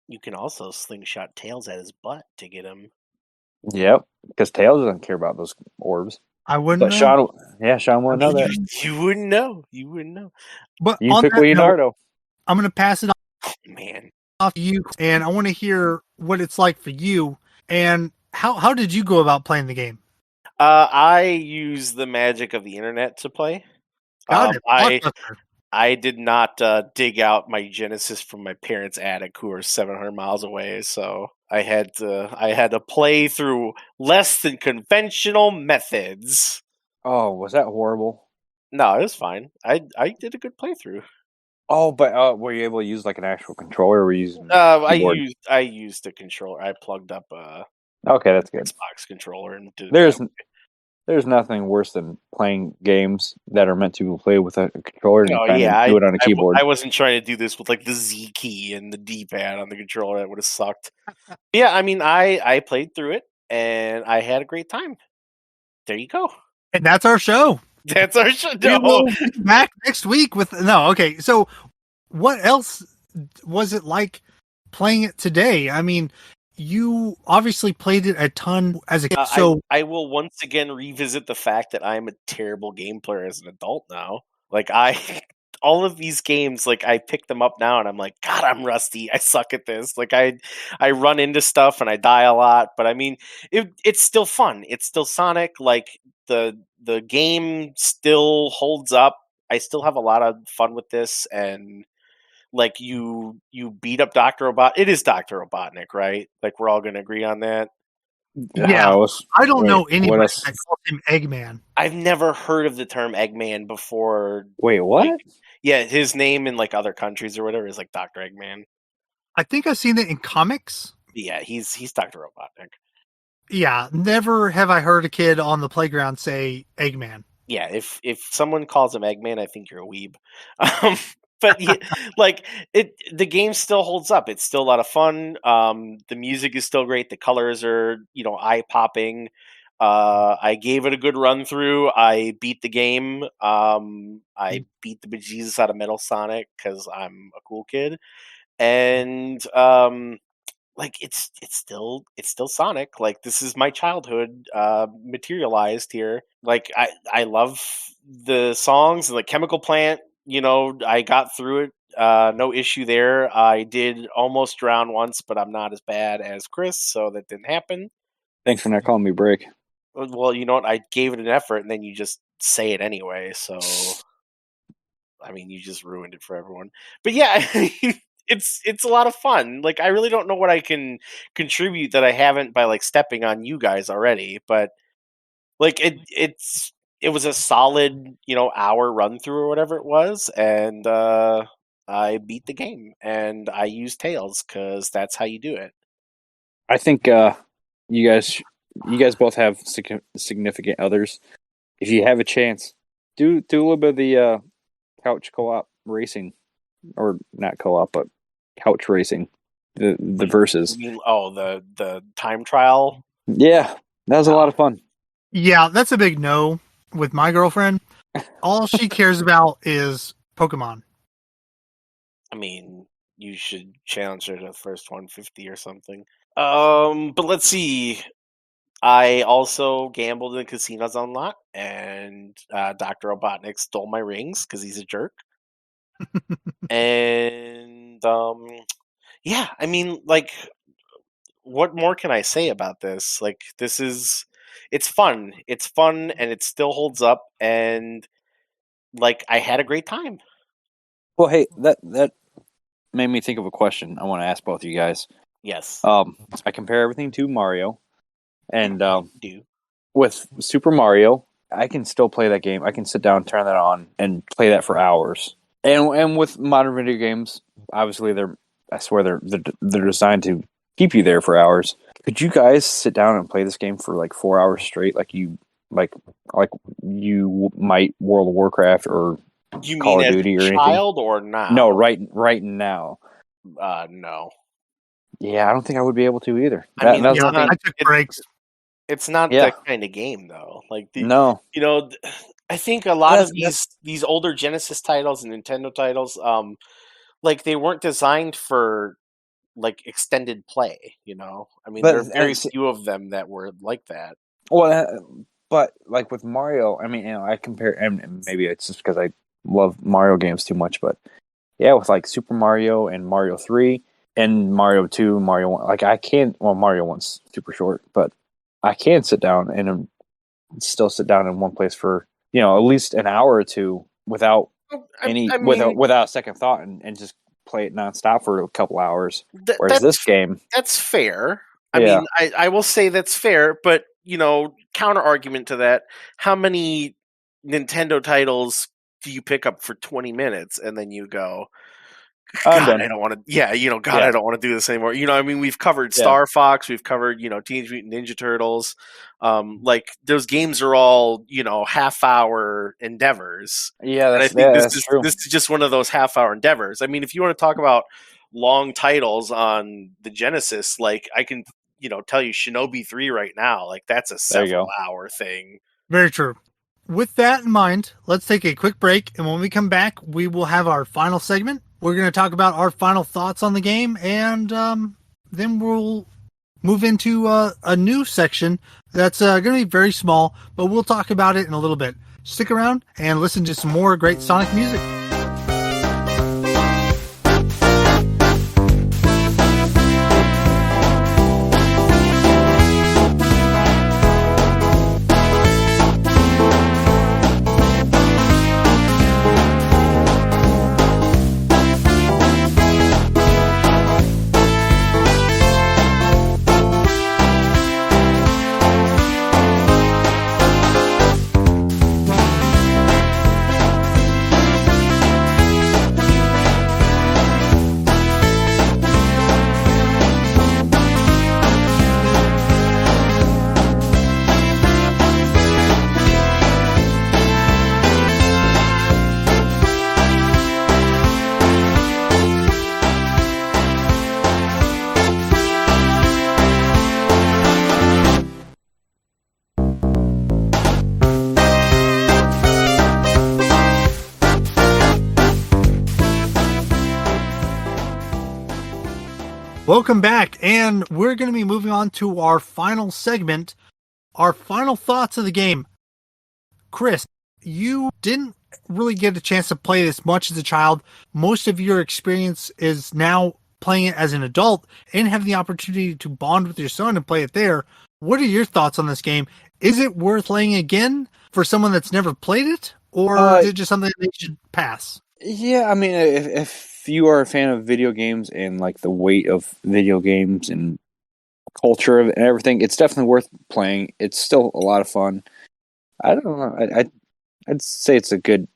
You can also slingshot tails at his butt to get him. Yep, because Tails doesn't care about those orbs. I wouldn't But know. Sean won't know that. You wouldn't know. You wouldn't know. But You can on pick that note, Leonardo. I'm going to pass it Man. off to you, and I want to hear what it's like for you. And how did you go about playing the game? I use the magic of the internet to play. Got it. Blockbuster. I did not dig out my Genesis from my parents' attic, who are 700 miles away. So I had to play through less than conventional methods. Oh, was that horrible? No, it was fine. I did a good playthrough. Oh, but were you able to use like an actual controller? Or were you using keyboard? I used a controller. I plugged up a Okay, that's good. Xbox controller and did it There's that way. there's nothing worse than playing games that are meant to be played with a controller and Oh trying yeah, to do it on a keyboard. I wasn't trying to do this with like the Z key and the D pad on the controller. That would have sucked. Yeah, I mean, I played through it and I had a great time. There you go. And that's our show. That's our show. We will be back next week with okay. So, what else was it like playing it today? I mean, you obviously played it a ton as a kid. So I will once again revisit the fact that I'm a terrible game player as an adult now. Like all of these games, like I pick them up now and I'm like, God, I'm rusty. I suck at this. Like I run into stuff and I die a lot. But I mean, it's still fun. It's still Sonic. Like the game still holds up. I still have a lot of fun with this, and like you beat up Dr. Robot. It is Dr. Robotnik, right? Like we're all gonna agree on that. yeah, I don't know anybody else? that calls him Eggman. I've never heard of the term Eggman before. Wait, what? Like, yeah, his name in like other countries or whatever is like Dr. Eggman. I think I've seen it in comics. Yeah, he's Dr. Robotnik. Yeah, never have I heard a kid on the playground say Eggman. Yeah, if someone calls him Eggman, I think you're a weeb. But yeah, like the game still holds up. It's still a lot of fun. The music is still great. The colors are eye popping. I gave it a good run through. I beat the game. I beat the bejesus out of Metal Sonic because I'm a cool kid, and like it's still Sonic. Like this is my childhood materialized here. Like I love the songs and the Chemical Plant. I got through it. No issue there. I did almost drown once, but I'm not as bad as Chris, so that didn't happen. Thanks for not calling me Break. Well, you know what? I gave it an effort, and then you just say it anyway. So, I mean, you just ruined it for everyone. But yeah, it's a lot of fun. Like, I really don't know what I can contribute that I haven't by like stepping on you guys already. But like, it was a solid hour run through or whatever it was, and I beat the game, and I used Tails because that's how you do it. I think you guys both have significant others. If you have a chance, do a little bit of the couch co-op racing, or not co-op, but couch racing. The verses. The time trial. Yeah, that was a lot of fun. Yeah, that's a big no with my girlfriend. All she cares about is Pokemon. I mean, you should challenge her to the first 150 or something. But let's see. I also gambled in the casino zone lot, and Dr. Robotnik stole my rings because he's a jerk. And yeah, I mean, like, what more can I say about this? Like, it's fun. It's fun, and it still holds up. And like, I had a great time. Well, hey, that made me think of a question I want to ask both of you guys. Yes. I compare everything to Mario, and Do. with Super Mario, I can still play that game. I can sit down, turn that on, and play that for hours. And with modern video games, obviously they're designed to keep you there for hours. Could you guys sit down and play this game for like 4 hours straight, like you might World of Warcraft or You Call mean of as Duty a or anything? child or not? No, right now. No. Yeah, I don't think I would be able to either. I mean, that's Yeah, one thing. I took breaks. It's not Yeah. that kind of game, though. Like, No. I think a lot of That's- these older Genesis titles and Nintendo titles, like they weren't designed for like extended play. You know, I mean, But there are very few of them that were like that. well, but like with Mario, I mean, I compare, and maybe it's just because I love Mario games too much, but yeah, with like Super Mario and Mario 3 and Mario 2, Mario 1, like I can't. Well, Mario 1's super short, but I can sit down and still sit down in one place for at least an hour or two without without a second thought and just play it nonstop for a couple hours. Whereas this game, that's fair. I mean, I will say that's fair, but counter argument to that: how many Nintendo titles do you pick up for 20 minutes and then you go, God, I don't want to. Yeah, God, I don't want to do this anymore. I mean, we've covered Star Fox, we've covered Teenage Mutant Ninja Turtles. Like those games are all half-hour endeavors. Yeah, and I think that's true. This is just one of those half-hour endeavors. I mean, if you want to talk about long titles on the Genesis, like I can tell you Shinobi 3 right now. Like that's a several-hour thing. Very true. With that in mind, let's take a quick break, and when we come back, we will have our final segment. We're going to talk about our final thoughts on the game, and then we'll move into a new section that's going to be very small, but we'll talk about it in a little bit. Stick around and listen to some more great Sonic music. Welcome back, and we're going to be moving on to our final segment, our final thoughts of the game. Chris, you didn't really get a chance to play this much as a child. Most of your experience is now playing it as an adult and having the opportunity to bond with your son and play it there. What are your thoughts on this game? Is it worth playing again for someone that's never played it, or is it just something they should pass? Yeah, I mean, if you are a fan of video games and like the weight of video games and culture and everything, it's definitely worth playing. It's still a lot of fun. I don't know. I'd say it's a good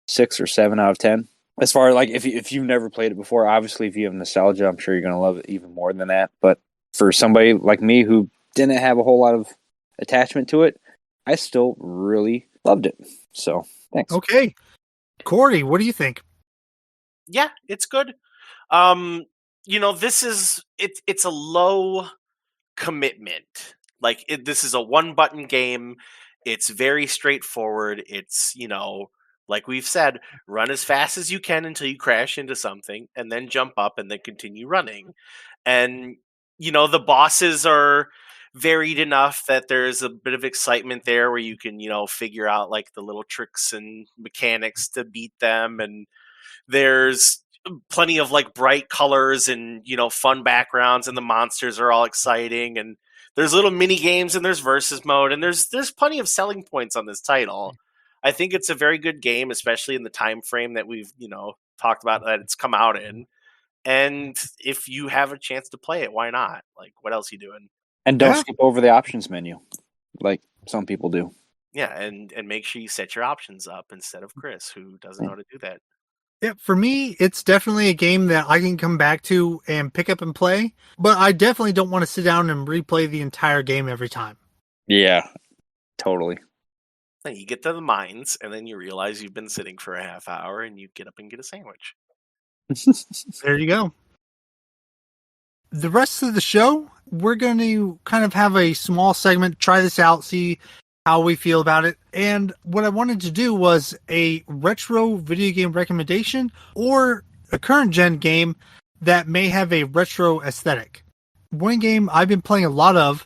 6 or 7 out of 10. As far as like if you've never played it before, obviously if you have nostalgia, I'm sure you're gonna love it even more than that. But for somebody like me who didn't have a whole lot of attachment to it, I still really loved it. So thanks. Okay, Cory, what do you think? Yeah, it's good. This is it's a low commitment. Like this is a one button game. It's very straightforward. It's, like we've said, run as fast as you can until you crash into something and then jump up and then continue running. And, the bosses are varied enough that there's a bit of excitement there where you can, figure out like the little tricks and mechanics to beat them. And there's plenty of like bright colors and, fun backgrounds, and the monsters are all exciting, and there's little mini games, and there's versus mode, and there's plenty of selling points on this title. I think it's a very good game, especially in the time frame that we've, talked about that it's come out in. And if you have a chance to play it, why not? Like, what else are you doing? And don't skip over the options menu, like some people do. Yeah, and make sure you set your options up instead of Chris, who doesn't know how to do that. Yeah, for me, it's definitely a game that I can come back to and pick up and play, but I definitely don't want to sit down and replay the entire game every time. Yeah, totally. Then you get to the mines, and then you realize you've been sitting for a half hour, and you get up and get a sandwich. There you go. The rest of the show, we're going to kind of have a small segment, try this out, see how we feel about it. And what I wanted to do was a retro video game recommendation or a current gen game that may have a retro aesthetic. One game I've been playing a lot of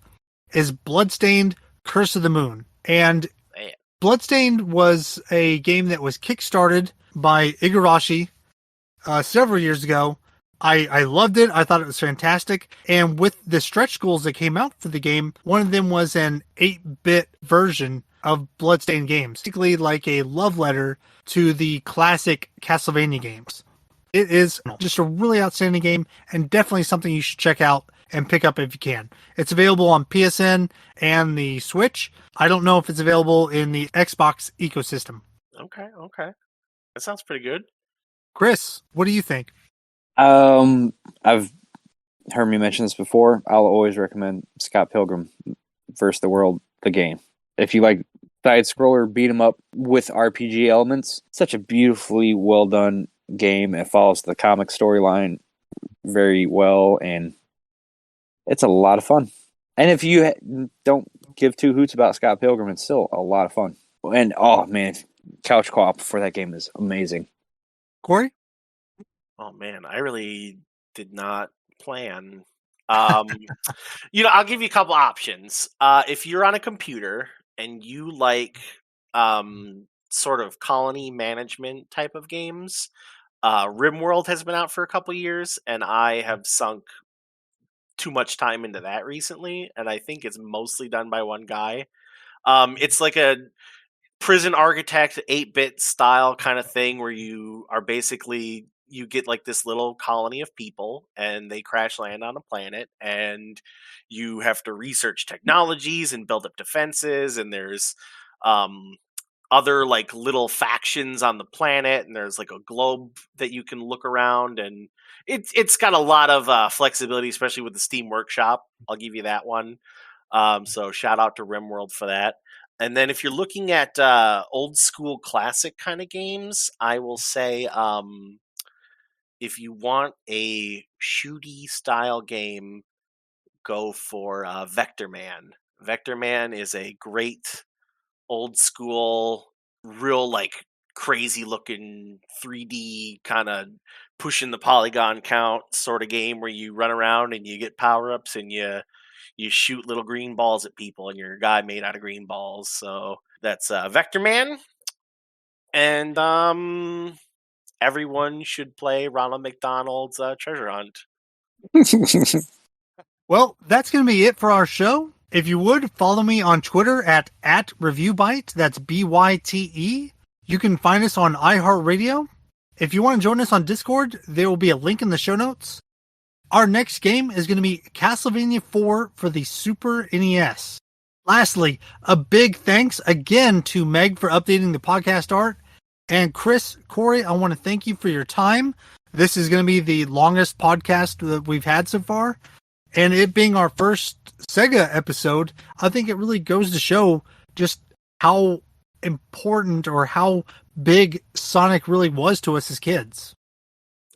is Bloodstained Curse of the Moon. And Man. Bloodstained was a game that was kickstarted by Igarashi several years ago. I loved it. I thought it was fantastic. And with the stretch goals that came out for the game, one of them was an 8-bit version of Bloodstained games, basically like a love letter to the classic Castlevania games. It is just a really outstanding game and definitely something you should check out and pick up if you can. It's available on PSN and the Switch. I don't know if it's available in the Xbox ecosystem. Okay. That sounds pretty good. Chris, what do you think? I've heard me mention this before. I'll always recommend Scott Pilgrim vs. the World, the game. If you like side scroller beat 'em up with RPG elements, such a beautifully well done game. It follows the comic storyline very well, and it's a lot of fun. And if you don't give two hoots about Scott Pilgrim, it's still a lot of fun. And oh man, couch co-op for that game is amazing. Cory? Oh man, I really did not plan. I'll give you a couple options. If you're on a computer and you like sort of colony management type of games, RimWorld has been out for a couple years, and I have sunk too much time into that recently, and I think it's mostly done by one guy. It's like a prison architect 8-bit style kind of thing where you are basically you get like this little colony of people and they crash land on a planet, and you have to research technologies and build up defenses, and there's other like little factions on the planet, and there's like a globe that you can look around, and it's got a lot of flexibility, especially with the Steam Workshop. I'll give you that one. So shout out to RimWorld for that. And then if you're looking at old school classic kind of games, I will say if you want a shooty style game, go for Vector Man. Vector Man is a great old school, real like crazy looking 3D kind of pushing the polygon count sort of game where you run around and you get power ups and you shoot little green balls at people, and you're a guy made out of green balls. So that's Vector Man. And everyone should play Ronald McDonald's Treasure Hunt. Well, that's going to be it for our show. If you would, follow me on Twitter at ReviewByte. That's BYTE. You can find us on iHeartRadio. If you want to join us on Discord, there will be a link in the show notes. Our next game is going to be Castlevania 4 for the Super NES. Lastly, a big thanks again to Meg for updating the podcast art. And Chris, Cory, I want to thank you for your time. This is going to be the longest podcast that we've had so far. And it being our first Sega episode, I think it really goes to show just how important or how big Sonic really was to us as kids.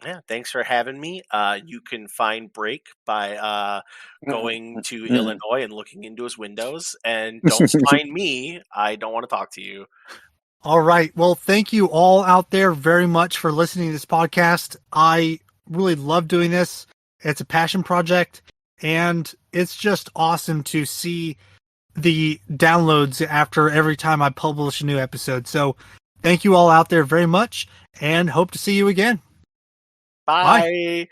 Yeah, thanks for having me. You can find Break by going to Illinois and looking into his windows. And don't find me. I don't want to talk to you. All right. Well, thank you all out there very much for listening to this podcast. I really love doing this. It's a passion project, and it's just awesome to see the downloads after every time I publish a new episode. So thank you all out there very much, and hope to see you again. Bye.